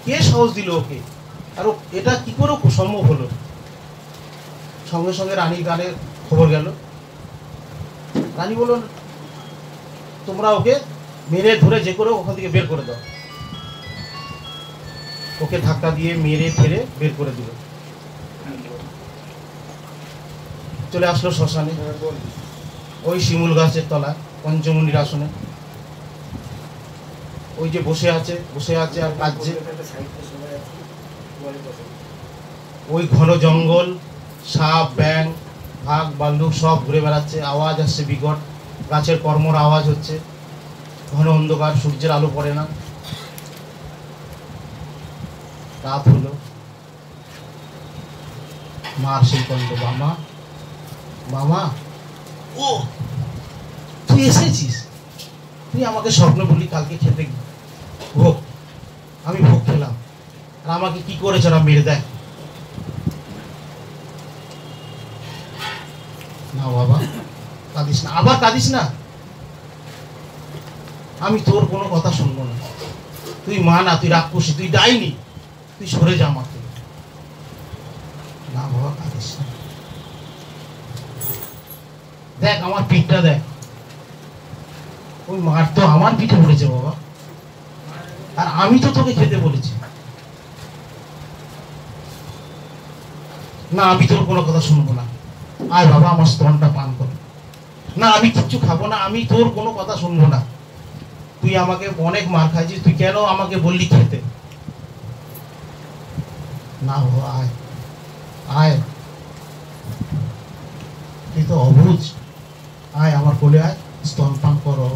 কে সাহস দিল ওকে, আর এটা কি করে সম্ভব হলো? সঙ্গে সঙ্গে রানীর কানে খবর গেল। রানী বলল, তোমরা ওকে মেরে ধরে যে করে ওখান থেকে বের করে দাও। ওকে ধাক্কা দিয়ে মেরে ফেরে বের করে দিল। চলে আসলো শ্মশানে, ওই শিমুল গাছের তলায় পঞ্চমুনির আসনে। ওই যে বসে আছে আর কাঁদছে। ওই ঘন জঙ্গল, সাপ, ব্যাং, ভাগ, ভাল্লুক সব ঘুরে বেড়াচ্ছে, আওয়াজ আসছে বিকট, গাছের কর্মর আওয়াজ হচ্ছে, ঘন অন্ধকার, সূর্যের আলো পড়ে না। রাত হলো, মার সেই কণ্ঠ, মামা ও তুই এসেছিস, তুই আমাকে স্বপ্ন বললি কালকে খেতে ভোগ, আমি ভোগ খেলাম, আর আমাকে কি করেছ ওরা মেরে দেয়। না বাবা কাঁদিস না, আবার কাঁদিস না, আমি তোর কোনো কথা শুনবো না, তুই মা না, তুই রাক্ষসী, তুই ডাইনি, তুই সরে যা আমাকে। না বাবা কাঁদিস না, দেখ আমার পিঠটা দেখ, ওই মার তো আমার পিঠে পড়েছে বাবা, আর আমি তো তোকে খেতে বলেছি। না আমি তোর কোনো কথা শুনবো না, আয় বাবা আমার স্তনটা পান কর। না আমি কিচ্ছু খাবো না, আমি তোর কোনো কথা শুনবো না, তুই আমাকে অনেক মার খাইছিস, তুই কেন আমাকে বললি খেতে? না বাবা আয় আয়, তুই তো অবুঝ, আয় আমার কোলে আয়, স্তনপান করো।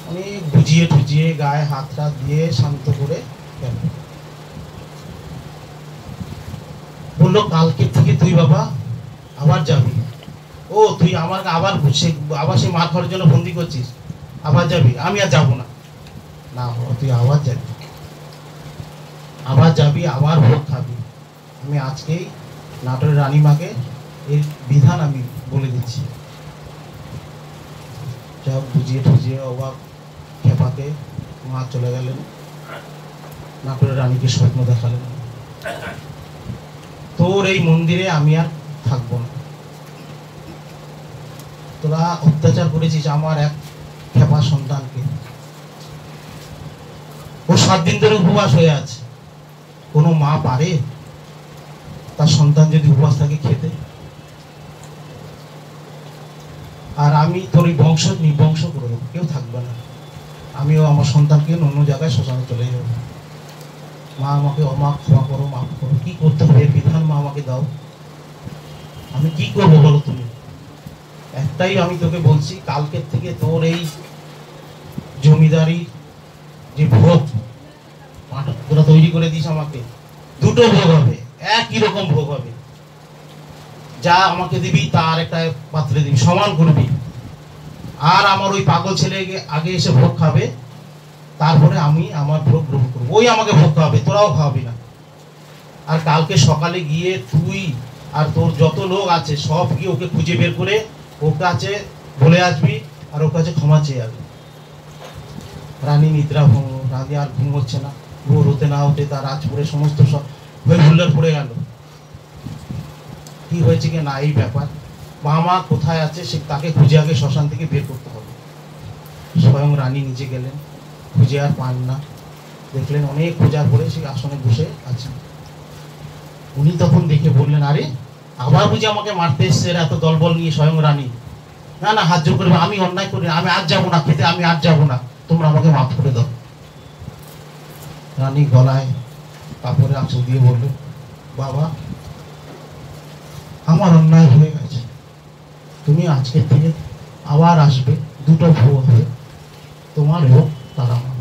অনেক বুঝিয়ে টুজিয়ে গায়ে হাত টাত দিয়ে শান্ত করে গেল। বললো কালকে থেকে তুই বাবা আবার যাবি। ও তুই আমার আবার সেই মার খাওয়ার জন্য বন্দি করছিস, আবার যাবি? আমি আর যাবো না। না বাবা তুই আবার যাবি, আবার যাবি, আবার ভোগ খাবি। আমি আজকেই নাটোরের রানীমাকে এর বিধান আমি বলে দিচ্ছি। সব বুঝিয়ে টুঝিয়ে অবাক খেপাকে মা চলে গেলেন, নাটোরের রানীকে স্বপ্ন দেখালেন, তোর এই মন্দিরে আমি আর থাকবো না, তোরা অত্যাচার করেছিস আমার এক খেপা সন্তানকে, ও 7 দিন ধরে উপবাস হয়ে আছে। কোনো মা পারে তার সন্তান যদি উপবাস থাকে খেতে? আর আমি তোর এই বংশ নির্বংশ করে দেবো, কেউ থাকবে না, আমিও আমার সন্তানকে অন্য জায়গায় শ্মশানে চলে যাব। মা আমাকে অমা ক্ষমা করো, মাফ করো, কি করতে হবে বিধান মা আমাকে দাও, আমি কি করবো বলো তুমি? একটাই আমি তোকে বলছি, কালকের থেকে তোর এই জমিদারি যে ভোগ তোরা তৈরি করে দিস আমাকে, 2টো ভোগ হবে, একই রকম ভোগ হবে, যা আমাকে দিবি তার একটা পাত্রে দিবি, সমান করবি। আর আমার ওই পাগল ছেলে আগে এসে ভোগ খাবে, তারপরে আমি আমার ভোগ গ্রহণ করবো, ওই আমাকে ভোগ খাওয়াবে, তোরাও খাওয়াবি না। আর কালকে সকালে গিয়ে তুই আর তোর যত লোক আছে সব গিয়ে ওকে খুঁজে বের করে ওর কাছে বলে আসবি, আর ওর কাছে ক্ষমা চেয়ে আসবি। রানী নিদ্রা ভঙ্গ, রানী আর ঘুম হচ্ছে না, ভোর হতে না হতে তার রাজপুরের সমস্ত সব হয়ে হুল্লার পড়ে গেল। কি হয়েছে কি না এই ব্যাপার, মা কোথায় আছে সে তাকে খুঁজে আগে শ্মশান থেকে বের করতে হবে। স্বয়ং রানী নিজে গেলেন, খুঁজে আর পান না, দেখলেন অনেক খোঁজার পরে সে আসনে বসে আছেন। উনি তখন দেখে বললেন, আরে আবার বুঝি আমাকে মারতে এসছে এত দলবল নিয়ে স্বয়ং রানী? না না হাত জোর করবে, আমি অন্যায় করি, আমি আর যাবো না খেতে, আমি আর যাবো না, তোমরা আমাকে মাফ করে দাও। রানী গলায় কাপড়ে আঁচল দিয়ে বলল, বাবা আমার অন্যায় হয়ে গেছে, তুমি আজকের থেকে আবার আসবে, 2টো ভোগ হবে, তোমার হোক তার আমার।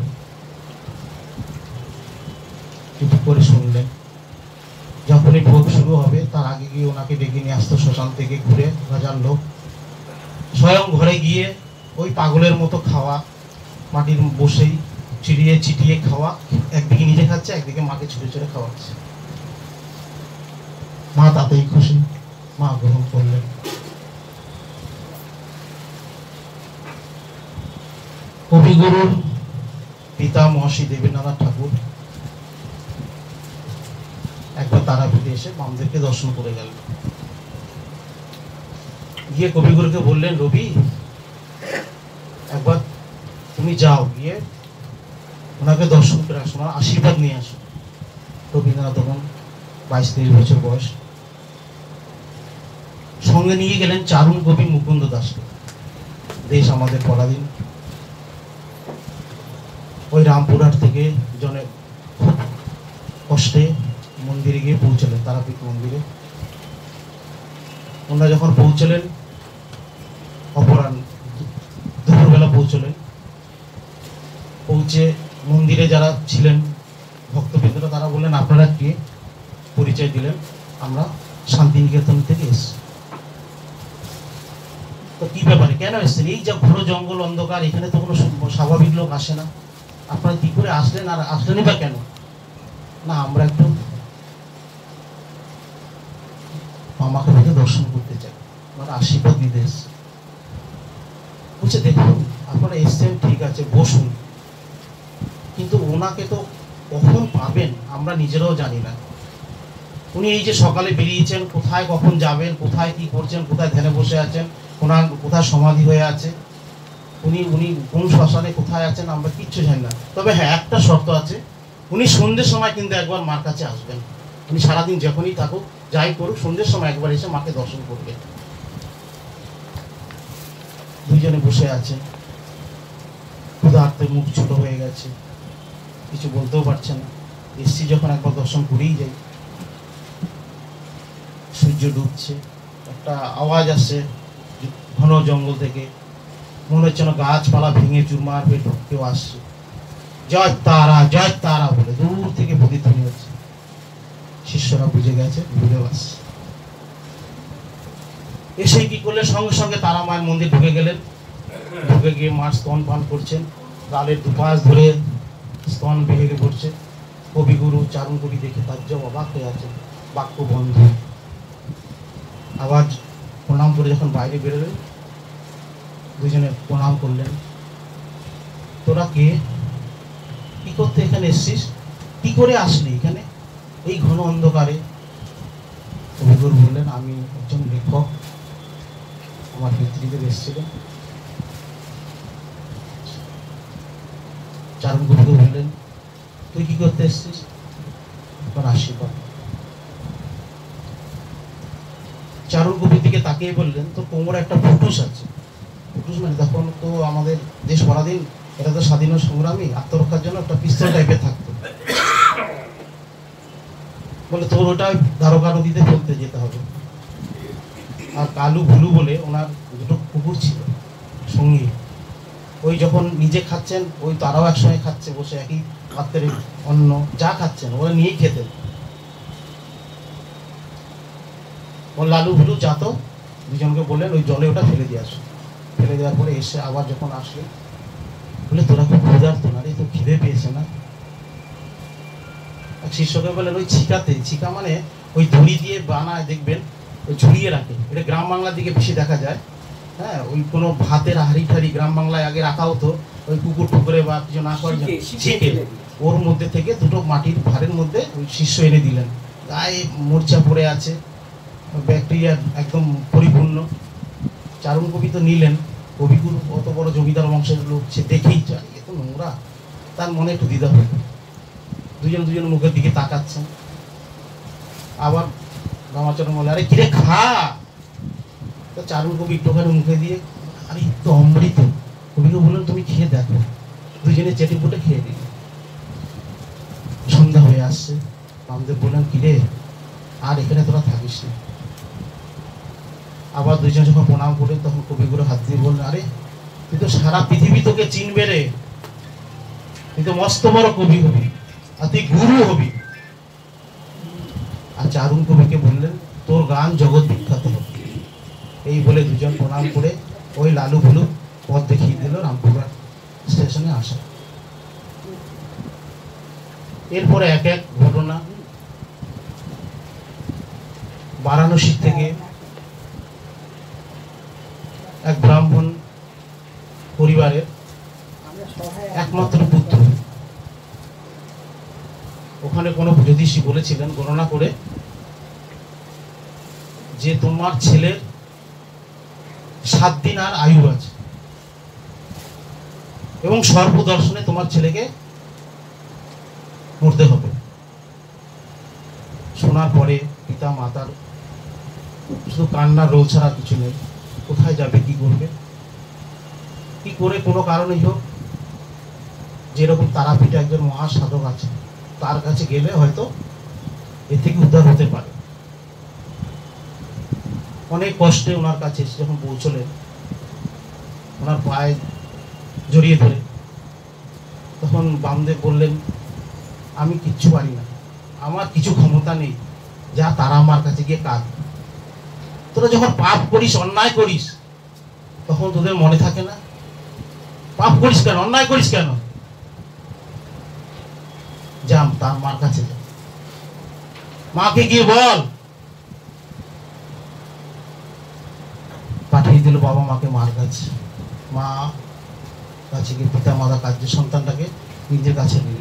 চুপ করে শুনলেন। যখনই ভোগ শুরু হবে তার আগে গিয়ে ওনাকে ডেকে নিয়ে আসতো শ্মশান থেকে ঘুরে হাজার লোক। স্বয়ং ঘরে গিয়ে ওই পাগলের মতো খাওয়া, মাটির বসেই চিড়িয়ে চিটিয়ে খাওয়া, একদিকে নিজে খাচ্ছে একদিকে মাকে ছুঁড়ে ছুঁড়ে খাওয়াচ্ছে। মা তাতেই খুশি, মা গ্রহণ করলেন। কবিগুরুর পিতা মহর্ষি দেবেন্দ্রনাথ ঠাকুর একবার তারাপীঠে এসে বামদেবকে দর্শন করে গেলেন। গিয়ে কবিগুরুকে বললেন, রবি একবার তুমি যাও, গিয়ে ওনাকে দর্শন করে আসো, ওনার আশীর্বাদ নিয়ে আসো। রবীন্দ্রনাথ তখন 22-23 বছর বয়স। সঙ্গে নিয়ে গেলেন চারুণ কবি মুকুন্দ দাসকে। দেশ আমাদের পরাধীন। ওই রামপুরহাট থেকে জনে খুব কষ্টে মন্দিরে গিয়ে পৌঁছলেন, তারাপীঠ মন্দিরে। ওনারা যখন পৌঁছলেন অপরাহ্ন দুপুরবেলা পৌঁছলেন, পৌঁছে মন্দিরে যারা ছিলেন ভক্তবৃন্দরা তারা বললেন, আপনারা কে? পরিচয় দিলেন, আমরা শান্তিনিকেতন থেকে এসেছি। তো কি ব্যাপারে, কেন এসছেন? এই যা ঘোর জঙ্গল অন্ধকার, এখানে তো কোনো স্বাভাবিক লোক আসে না, আপনারা কি করে আসলেন, আর আসলেনই বা কেন? না আমরা একটু মামাকে দেখে দর্শন করতে চাই, মানে আশীর্বাদ নিতে এসছি। বলছে, দেখুন আপনারা এসছেন ঠিক আছে, বসুন, কিন্তু ওনাকে তো কখন পাবেন আমরা নিজেরাও জানি না। উনি এই যে সকালে বেরিয়েছেন, কোথায় কখন যাবেন, কোথায় কি করছেন, কোথায় ধ্যানে বসে আছেন, ওনার কোথায় সমাধি হয়ে আছে, উনি কোন শ্মশানে কোথায় আছেন আমরা কিচ্ছু জানি না। তবে হ্যাঁ, একটা শর্ত আছে, উনি সন্ধ্যের সময় কিন্তু একবার মার কাছে আসবেন। উনি সারাদিন যখনই থাকুক, যাই করুক, সন্ধ্যের সময় একবার এসে মাকে দর্শন করবেন। দুইজনে বসে আছে, ক্ষুধার্তে মুখ ছোট হয়ে গেছে, কিছু বলতেও পারছে না। এসছি যখন একবার দর্শন করেই যাই। সূর্য ডুবছে, একটা আওয়াজ আসছে ঘন জঙ্গল থেকে, মনে হচ্ছে না গাছপালা ভেঙে চুরমার হয়ে কেউ আসছে। জয় তারা বলে দূর থেকে প্রতিধ্বনি হচ্ছে। শিষ্যরা বুঝে গেছে, ঘুরেও আসছে। এসে কি করলে, সঙ্গে সঙ্গে তারা মায়ের মন্দির ঢুকে গেলেন। ঢুকে গিয়ে মার স্তন পান করছেন, গালের দুপাশ ধরে স্তন বেরিয়ে পড়ছে। কবিগুরু চারণ কবি দেখে তার যে অবাক হয়ে আছে, বাক্য বন্ধ। আবার প্রণাম করে যখন বাইরে বেরোলেন, দুজনে প্রণাম করলেন। তোরা কে, কি করতে এখানে এসছিস, কি করে আসলি এখানে এই ঘন অন্ধকারে? কবিগুরু বললেন, আমি একজন লেখক, আমার পিতৃদেব এসেছিলেন। চারণ কবিকে বললেন, তুই কি করতে এসছিস? আমার আশীর্বাদ। চারণ কবির দিকে তাকিয়ে বললেন, তো কোমরে একটা ফুটুস আছে। ফুটুস মানে তখন তো আমাদের দেশ পরাধীন, এটা তো স্বাধীনতা সংগ্রামী, আত্মরক্ষার জন্য একটা পিস্তল টাইপের থাকতো। বলে তোর ওটা দ্বারকা নদীতে ফেলতে যেতে হবে। আর কালু ভুলু বলে ওনার দুটো কুকুর ছিল সঙ্গী, ওই যখন নিজে খাচ্ছেন, ওই তারাও একসঙ্গে খাচ্ছে বসে, একই পাত্রের অন্ন যা খাচ্ছেন ওরা নিয়েই খেতেন। ও লালু ভুলু যাতো, দুজনকে বললেন ওই জলে ওটা ফেলে দিয়ে আসো। ফেলে দেওয়ার পরে এসে আবার যখন আসলে বলে, তোরা খুব ক্ষুধার্ত না রে, তো খিদে পেয়েছে না? এক শিষ্যকে বললেন, ওই ছিকা মানে ওই দড়ি দিয়ে বানায়, দেখবেন ওই ঝুলিয়ে রাখে, এটা গ্রাম বাংলার দিকে বেশি দেখা যায়। হ্যাঁ, ওই কোনো ভাতের হাড়ি ঠাড়ি গ্রাম বাংলায় আগে রাখা হতো, ওই কুকুর টুকুরে বা কিছু না করার জন্য ছিকে, ওর মধ্যে থেকে দুটো মাটির ভারের মধ্যে ওই শিষ্য এনে দিলেন। গায়ে মূর্ছা পড়ে আছে, ব্যাকটেরিয়া একদম পরিপূর্ণ। চারণ কবি তো নিলেন, কবিগুরু অত বড় জমিদার বংশের লোক, সে দেখেই যায় এত নোংরা, তার মনে একটু দ্বিধা হলো। দুজন মুখের দিকে তাকাচ্ছেন। আবার রামাচরণ বলে, আরে কিরে খা। তো চারণ কবি একটুখানি মুখে দিয়ে, আরে তো অমৃত। কবিকে বললেন, তুমি খেয়ে দেখো। দুজনে চেটে পুটে খেয়ে দিল। সন্ধ্যা হয়ে আসছে। রামদেব বললেন, কিরে আর এখানে তোরা থাকিস না। আবার দুইজন যখন প্রণাম করে, তখন কবিগুরু হাত দিয়ে বললেন, আরে তুই তো সারা পৃথিবী তোকে চিনবে রে, তুই তো মস্ত বড় কবি হবি, আর তুই গুরু হবি। আর চারণ কবিকে বললেন, তোর গান জগৎ বিখ্যাত হবে। এই বলে দুজন প্রণাম করে ওই লালু ভুলু পথ দেখিয়ে দিল রামপুরা স্টেশনে আসা। এরপরে এক এক ঘটনা। বারাণসী থেকে এক ব্রাহ্মণ পরিবারের একমাত্র পুত্র, ওখানে কোনো জ্যোতিষী বলেছিলেন গণনা করে যে তোমার ছেলের 7 দিন আর আয়ু আছে, এবং সর্বদর্শনে তোমার ছেলেকে মরতে হবে। শোনার পরে পিতা মাতার শুধু কান্নার রোল ছাড়া কিছু নেই। কোথায় যাবে, কি করবে, কি করে কোনো কারণেই হোক, যেরকম তারাপীঠে একজন মহাসাধক আছে, তার কাছে গেলে হয়তো এর থেকে উদ্ধার হতে পারে। অনেক কষ্টে ওনার কাছে এসে যখন পৌঁছলেন, ওনার পায়ে জড়িয়ে ধরে, তখন বামদেব বললেন, আমি কিচ্ছু পারি না, আমার কিছু ক্ষমতা নেই, যা তারা আমার কাছে গিয়ে কাঁদ। তোরা যখন পাপ করিস, অন্যায় করিস, তখন তোদের মনে থাকে না? পাপ করিস কেন, অন্যায় করিস কেন? যাম তার মার কাছে যা, মাকে গিয়ে বল। পাঠিয়ে দিল বাবা মাকে মার কাছে। মা কাছে গিয়ে পিতা মাতা কার্য সন্তানটাকে নিজের কাছে নিল।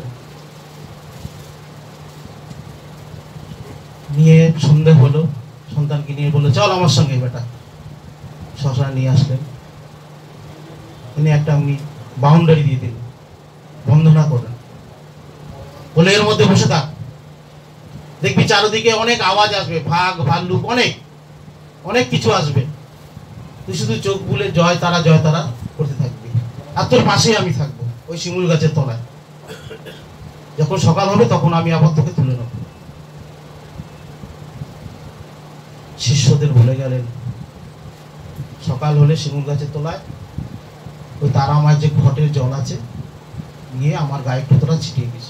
নিয়ে সন্ধ্যে হলো, সন্তানকে নিয়ে বললো চল আমার সঙ্গে বেটা। শ্মশানে নিয়ে আসলেন, তিনি একটা বাউন্ডারি দিয়ে দিলেন, বন্ধনা করলেন, বলে এর মধ্যে বসে থাক, দেখবি চারিদিকে অনেক আওয়াজ আসবে, ভাগ ভাল্লুক অনেক অনেক কিছু আসবে, তুই শুধু চোখ বুলে জয় তারা করতে থাকবি, আর তোর পাশেই আমি থাকবো ওই শিমুল গাছের তলায়। যখন সকাল হবে তখন আমি আবার তোকে তুলে নেব। শিষ্যদের বলে গেলেন, সকাল হলে শিমুল গাছের তলায় ওই তারা মায়ের যে ঘটের জল আছে নিয়ে আমার গায়ে একটু তোরা ছিটিয়ে দিস।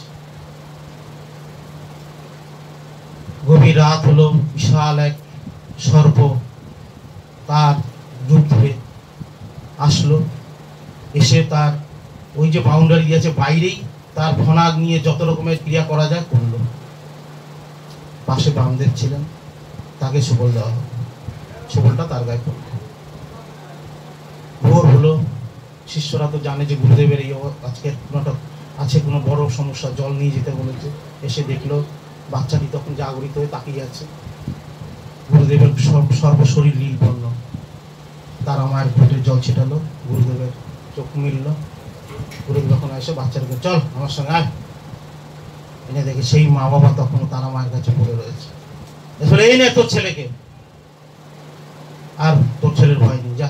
গভীর রাত হলো, বিশাল এক সর্প তার রূপ ধরে আসলো, এসে তার ওই যে বাউন্ডারি আছে বাইরেই তার ফনাগ নিয়ে যত রকমের ক্রিয়া করা যায় করলো। পাশে বামদেব ছিলেন, তাকে সুবল দেওয়া হলো, সুবলটা তার গায়ে পড়ল। ভোর হলো, শিষ্যরা তো জানে যে গুরুদেবের এই আজকের কোনোটা আছে, কোনো বড় সমস্যা, জল নিয়ে যেতে বলেছে। এসে দেখলো বাচ্চাটি তখন জাগরিত হয়ে তাকিয়ে আছে, গুরুদেবের সর্বশরীর নীল বর্ণ। তারা মায়ের ঘটের জল ছিটালো, গুরুদেবের চোখ মিলল। গুরুদেব যখন এসে বাচ্চাটাকে চল আমার সঙ্গে আয়, এনে দেখে সেই মা বাবা তখন তারা মায়ের কাছে পড়ে রয়েছে। আসলে এই নে তোর ছেলেকে, আর তোর ছেলের ভয় নেই, যা।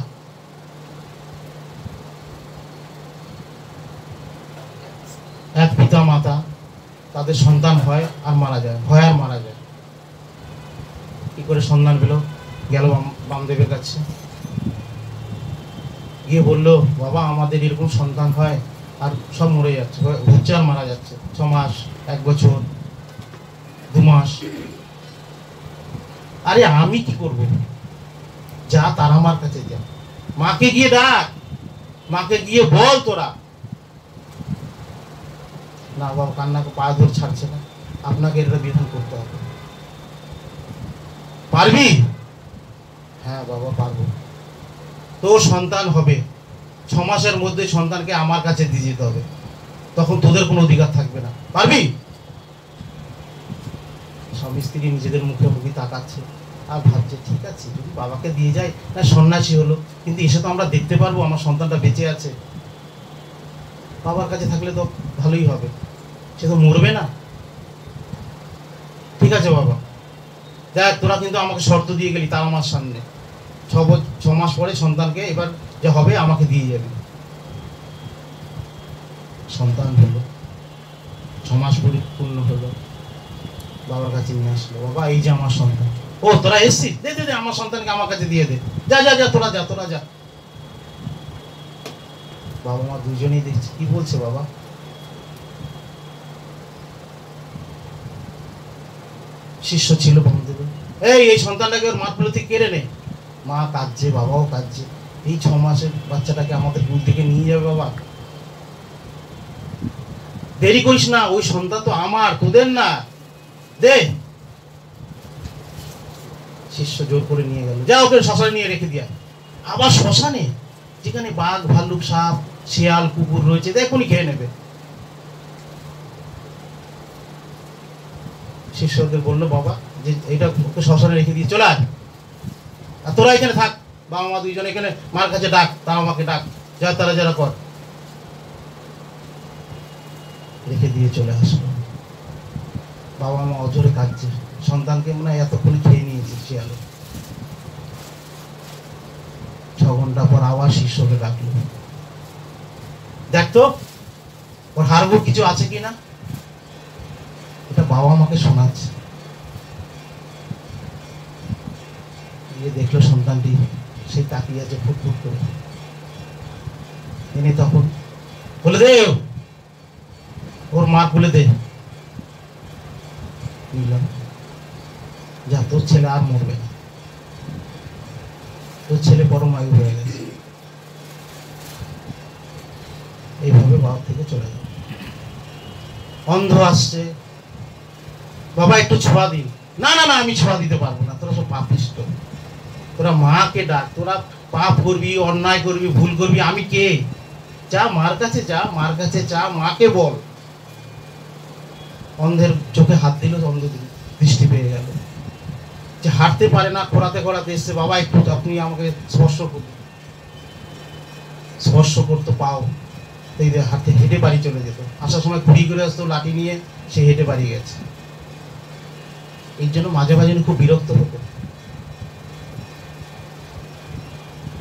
এক পিতা মাতা তাদের সন্তান হয় আর মারা যায়, ভয় আর মারা যায়। কি করে সন্ধান পেল? গেল বামদেবের কাছে, গিয়ে বললো বাবা আমাদের এরকম সন্তান হয় আর সব মরে যাচ্ছে, হচ্ছে আর মারা যাচ্ছে, 6 মাস, 1 বছর, 2 মাস। আরে আমি কি করব? যা তারা মার কাছে যা, মাকে গিয়ে ডাক, মাকে গিয়ে বল তোরা। না বাবা, কান্নাকে পা ধরে ছাড়ছে না, আপনাকে এটা বিধান করতে হবে। পারবি? হ্যাঁ বাবা পারবো। তোর সন্তান হবে, 6 মাসের মধ্যে সন্তানকে আমার কাছে দিয়ে যেতে হবে, তখন তোদের কোনো অধিকার থাকবে না। পারবি? স্বামী স্ত্রী নিজেদের মুখে মুখে তাকাচ্ছে আর ভাবছে ঠিক আছে, যদি বাবাকে দিয়ে যায় না সন্ন্যাসী হলো, কিন্তু এসে তো আমরা দেখতে পারবো আমার সন্তানটা বেঁচে আছে। বাবার কাছে থাকলে তো ভালোই হবে, সে তো মরবে না। ঠিক আছে বাবা, দেখ তোরা কিন্তু আমাকে শর্ত দিয়ে গেলি তারা মার সামনে, 6 মাস পরে সন্তানকে এবার যা হবে আমাকে দিয়ে যাবি। সন্তান হলো, 6 মাস পরিপূর্ণ হলো, বাবার কাছে নিয়ে আসলো, বাবা এই যে আমার সন্তান। ও তোরা এসছিস, দে দে দে আমার সন্তানকে আমার কাছে দিয়ে দে, যা যা যা তোরা যা, তোরা যা। বাবা মা দুজনেই দেখছে, কি বলছে বাবা? শিষ্য ছিল বামদেব, এই সন্তানটাকে ওর মাতৃ থেকে কেড়ে নে। মা কাঁদছে, বাবাও কাঁদছে, এই 6 মাসের বাচ্চাটাকে আমাদের কুল থেকে নিয়ে যাবে বাবা, দেরি করিস না, ওই সন্তান তো আমার, তোদের না, দে। শিষ্য জোর করে নিয়ে গেল, যা ওকে শ্মশানে নিয়ে রেখে দিয়া। আবার শ্মশানে, যেখানে বাঘ ভাল্লুক সাপ শিয়াল কুকুর রয়েছে, দেখুনি খেয়ে নেবে। শিষ্যদের বললো বাবা যে এটা ওকে শ্মশানে রেখে দিয়ে চলে আয়, আর তোরা এখানে থাক, বাবা মা দুইজন এখানে মার কাছে ডাক, তারা মাকে ডাক, যা তারা যারা কর। রেখে দিয়ে চলে আসলো। বাবা মা অজরে কাঁদছে, সন্তানকে মনে হয় এতক্ষণ খেয়ে নিয়েছে শিয়ালে। 6 ঘন্টা পর আবার শিষ্যকে ডাকলো, দেখতো ওর হারবো কিছু আছে কিনা। এটা বাবা মাকে শোনাচ্ছে। গিয়ে দেখলো সন্তানটি সেই তাকিয়ে আছে ফুটফুট করে। এনে তখন বলে দে, ওর মা বলে দে, যা তোর ছেলে আর মরবে না, তোর ছেলে পরমায়ু হয়ে গেছে। এইভাবে বাবা থেকে চলে যাবে। অন্ধ আসছে, বাবা একটু ছোঁয়া দিন। না না না, আমি ছোঁয়া দিতে পারবো না, তোরা সব পাপিষ্ট, তোরা মাকে ডাক, তোরা পাপ করবি, অন্যায় করবি, ভুল করবি, আমি কে? যা মার কাছে যা, মার কাছে যা, মাকে বল। অন্ধের চোখে হাত দিল, অন্ধ দৃষ্টি পেয়ে গেল। যে হাঁটতে পারে না, খোঁড়াতে খোঁড়াতে এসছে, বাবা একটু আপনি আমাকে স্পর্শ করুন। স্পর্শ করতো পাও, এই হাতে হেঁটে বাড়ি চলে যেত। আসার সময় ঘুরি করে আসতো লাঠি নিয়ে, সে হেঁটে বাড়ি গেছে। এই জন্য মাঝে মাঝে খুব বিরক্ত হতো।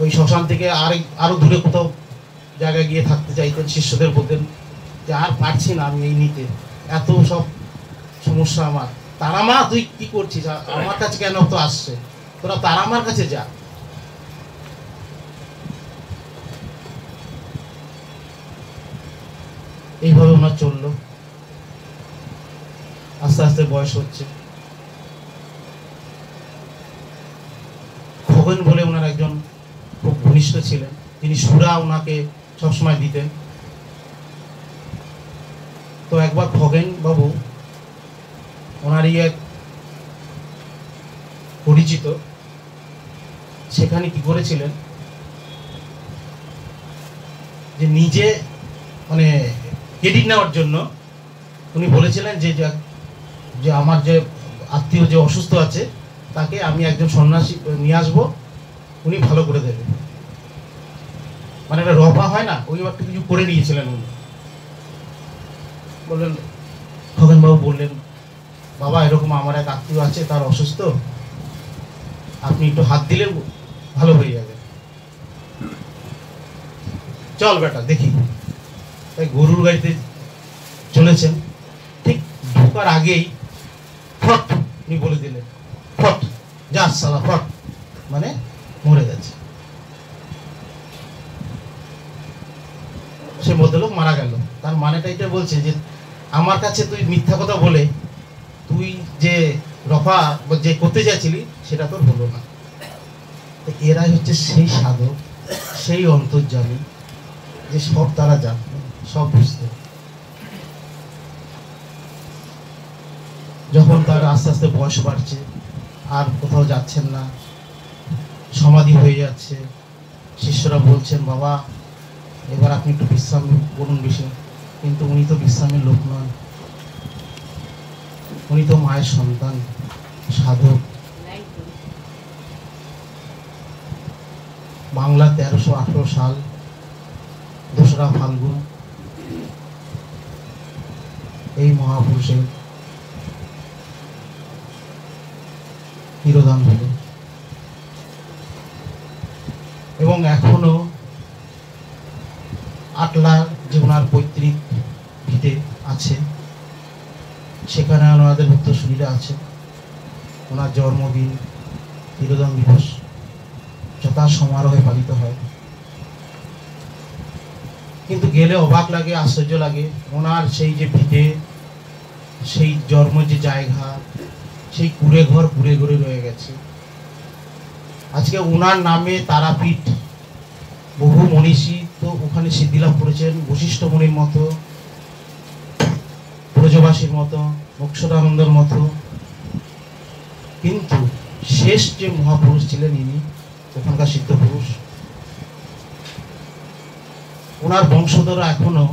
ওই শ্মশান থেকে আরো দূরে কোথাও জায়গায় গিয়ে থাকতে চাইতেন। শিষ্যদের বলতেন যে আর পারছি না আমি এই নিতে, এত সব সমস্যা আমার। তারা মা তুই কি করছিস, আমার কাছে কেন তো আসছে, তোরা তারা মার কাছে যা। এইভাবে ওনার চললো। আস্তে আস্তে বয়স হচ্ছে। খগেন বলে ওনার একজন খুব ঘনিষ্ঠ ছিলেন, তিনি সুরা ওনাকে সবসময় দিতেন। তো একবার খগেন বাবু ওনারই এক পরিচিত, সেখানে কি করেছিলেন যে নিজে মানে ক্রেডিট নেওয়ার জন্য উনি বলেছিলেন যে আমার যে আত্মীয় যে অসুস্থ আছে তাকে আমি একজন সন্ন্যাসী নিয়ে আসবো, উনি ভালো করে দেবে। মানে একটা রফা হয় না, ওই একটা কিছু করে নিয়েছিলেন উনি। বললেন, খগেনবাবু বললেন, বাবা এরকম আমার এক আত্মীয় আছে, তার অসুস্থ, আপনি একটু হাত দিলে ভালো হয়ে যাবে। চল বেটা দেখি। তাই গরুর গাড়িতে চলেছেন, ঠিক ঢোকার আগেই ফট উনি বলে দিলেন, ফট যা সালা ফট, মানে মরে গেছে। সে ভদ্রলোক মারা গেল। তার মানেটা এটা বলছে যে আমার কাছে তুই মিথ্যা কথা বলে তুই যে রফা যে করতে চাইছিলি সেটা তোর হলো না। এরাই হচ্ছে সেই সাধক, সেই অন্তর্যামী, যে সব তারা জানে, সব বুঝতে। যখন তার আস্তে আস্তে বয়স বাড়ছে, আর কোথাও যাচ্ছেন না, সমাধি হয়ে যাচ্ছে, শিষ্যরা বলছেন বাবা এবার আপনি একটু বিশ্রাম করুন বেশি। কিন্তু উনি তো বিশ্রামের লোক নন, উনি তো মায়ের সন্তান, সাধক। বাংলা 1318 সাল 2রা ফাল্গুন এই মহাপুরুষের তিরোধান হল। এবং এখনো আটলার যে ওনার পৈতৃক ভিটে আছে, সেখানে ওনাদের উত্তরসূরিরা আছে। ওনার জন্মদিন, তিরোধান দিবস যথা সমারোহে পালিত হয়। কিন্তু গেলে অবাক লাগে, আশ্চর্য লাগে। ওনার সেই যে ভিটে, সেই জন্ম যে জায়গা, সেই কুড়ে ঘর কুড়ে ঘরে রয়ে গেছে। আজকে ওনার নামে তারাপীঠ, বহু মনীষী তো ওখানে সিদ্ধিলাভ করেছেন, বশিষ্ঠ মুনির মতো, ব্রজবাসীর মতো, মোক্ষদানন্দের মতো। কিন্তু শেষ যে মহাপুরুষ ছিলেন ইনি ওখানকার সিদ্ধ পুরুষ। ওনার বংশধররা এখনো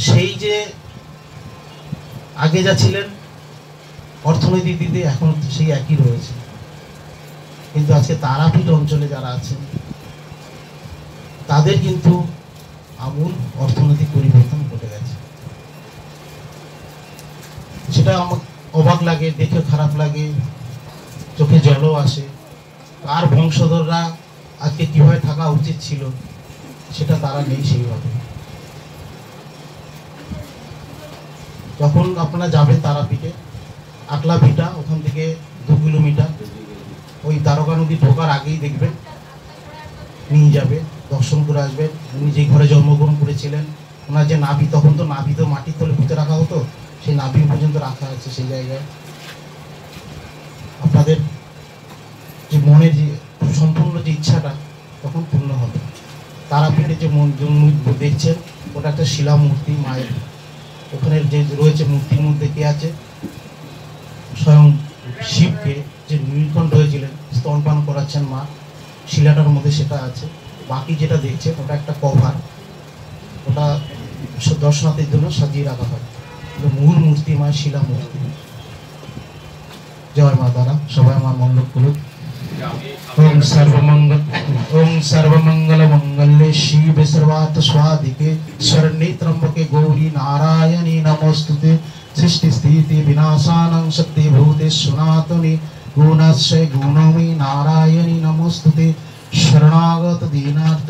সেই যে আগে যা ছিলেন অর্থনৈতিক দিকে, এখন সেই একই রয়েছে। কিন্তু আজকে তারাপীঠ অঞ্চলে যারা আছেন তাদের কিন্তু আমূল অর্থনৈতিক পরিবর্তন ঘটে গেছে। সেটা আমার অবাক লাগে, দেখে খারাপ লাগে, চোখে জলও আসে। কার বংশধররা আজকে কিভাবে থাকা উচিত ছিল সেটা তারা নেই সেইভাবে। যখন আপনারা যাবেন তারাপীঠে, আটলা ভিটা ওখান থেকে 2 কিলোমিটার, ওই দ্বারকা নদী ঢোকার আগেই দেখবেন নিয়ে যাবে, দর্শন করে আসবেন। উনি যে ঘরে জন্মগ্রহণ করেছিলেন, ওনার যে নাভি, তখন তো নাভি তো মাটির তলে পুঁতে রাখা হতো, সেই নাভি পর্যন্ত রাখা আছে সেই জায়গায়। আপনাদের যে মনের যে সম্পূর্ণ যে ইচ্ছাটা তখন পূর্ণ হবে। তারাপীঠে যে দেখছেন ওটা একটা শিলা মূর্তি মায়ের। ওখানে যে রয়েছে মূর্তির মধ্যে কে আছে, স্বয়ং শিবকে যে নীলকণ্ঠ হয়েছিলেন, স্তনপান করাচ্ছেন মা, শিলাটার মধ্যে সেটা আছে। বাকি যেটা দেখছেন ওটা একটা কভার, ওটা দর্শনার্থীর জন্য সাজিয়ে রাখা হয়। মূল মূর্তি মায়ের শিলা মূর্তি। জয় মা তারা, সবাই আমার মঙ্গল করুক। ओम सर्वमंगल मंगल्ये शिवे सर्वार्थ स्वाधिके शरण्ये त्र्यंबके गौरी नारायणी नमोस्तुते। सृष्टि स्थिति विनाशानं शक्तिभूते सनातने गुणाश्रय गुणमयी नारायणी नमोस्तुते। शरणागत दीनार्थ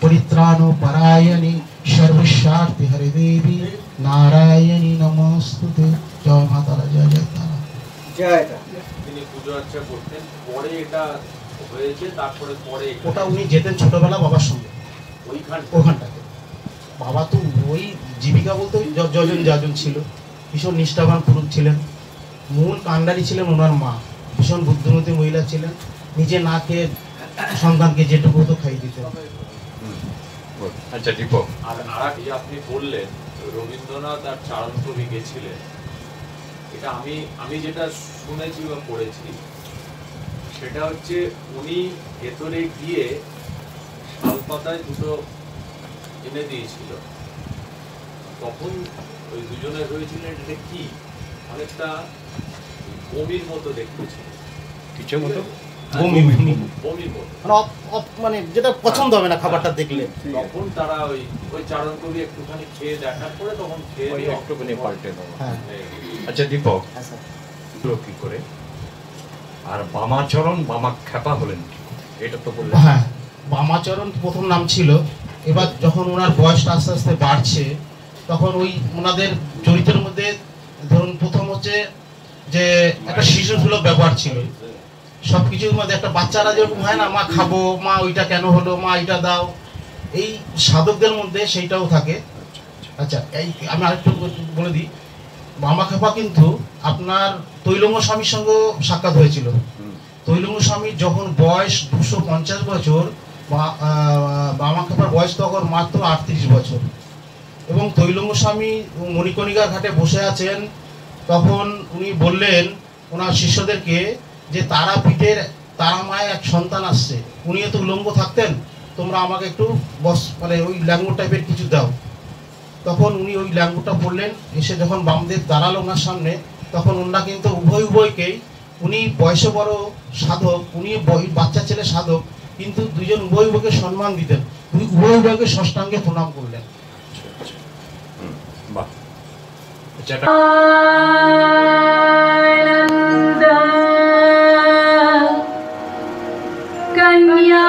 परित्राणो परायणे सर्वस्वार्थी हरे देवी नारायणी नमोस्तुते। जय माता जय जय तारा জয়। তিনি পুজো আর্চা করতেন, পরে এটা হয়েছে, তারপরে পরে ওটা উনি যেতেন ছোটবেলা বাবার সঙ্গে ওখানটাতে। বাবা তো ওই জীবিকা বলতে ওই যজন যাজন ছিল, ভীষণ নিষ্ঠাবান পুরুষ ছিলেন। মূল কাণ্ডারি ছিলেন ওনার মা, ভীষণ বুদ্ধিমতী মহিলা ছিলেন। নিজে না খেয়ে সন্তানকে যেটুকু তো খাইয়ে দিতেন। আচ্ছা দীপক, আর যে আপনি বললেন রবীন্দ্রনাথ আর চারণ কবি গেছিলেন, এটা আমি যেটা শুনেছি বা পড়েছি সেটা হচ্ছে উনি ভেতরে গিয়ে শালপাতায় দুটো এনে দিয়েছিল, তখন ওই দুজনে হয়েছিলেন এটা কি অনেকটা বমির মতো দেখতে ছিল, কিছু মতো বমির মতো, মানে যেটা পছন্দ হবে না খাবারটা দেখলে। তখন তারা ওই চারণ কবি একটুখানি খেয়ে দেখার পরে তখন খেয়ে একটুখানি পাল্টে দেবো। হ্যাঁ আচ্ছা দীপক, কি করে আর বামাচরণ বামাখ্যাপা হলেন কি, এটা তো বললেন। হ্যাঁ, বামাচরণ প্রথম নাম ছিল। এবার যখন ওনার বয়সটা আস্তে আস্তে বাড়ছে, তখন ওই ওনাদের চরিত্রের মধ্যে ধরুন প্রথম হচ্ছে যে একটা শিশু সুলভ ব্যবহার ছিল। সবকিছুর মধ্যে একটা বাচ্চারা যেরকম হয় না, মা খাবো, মা ওইটা কেন হলো, মা এটা দাও, এই সাধকদের মধ্যে সেইটাও থাকে। আচ্ছা, এই আমি আরেকটু বলে দিই, বামাখ্যাপা কিন্তু আপনার তৈলঙ্গ স্বামীর সঙ্গে সাক্ষাৎ হয়েছিল। তৈলঙ্গ স্বামীর যখন বয়স 250 বছর, বামাখ্যাপার বয়স তখন মাত্র 38 বছর। এবং তৈলঙ্গ স্বামী মণিকণিকার ঘাটে বসে আছেন, তখন উনি বললেন ওনার শিষ্যদেরকে যে তারাপীঠের তারা মায়ের এক সন্তান আসছে, উনিও তো উলঙ্গ থাকতেন, তোমরা আমাকে একটু মানে ওই ল্যাঙ্গুর টাইপের কিছু দাও। তখন উনি ওই ল্যাঙ্গুটা পড়লেন, এসে যখন বামদেব দাঁড়ালো ওনার সামনে, তখন ওনারা কিন্তু উভয়কেই, উনি বয়সে বড় সাধক, উনি বাচ্চা ছেলে সাধক, কিন্তু দুজন উভয়কে সম্মান দিতেন, উভয়কে ষষ্ঠাঙ্গে প্রণাম করলেন। বাহ, কন্যা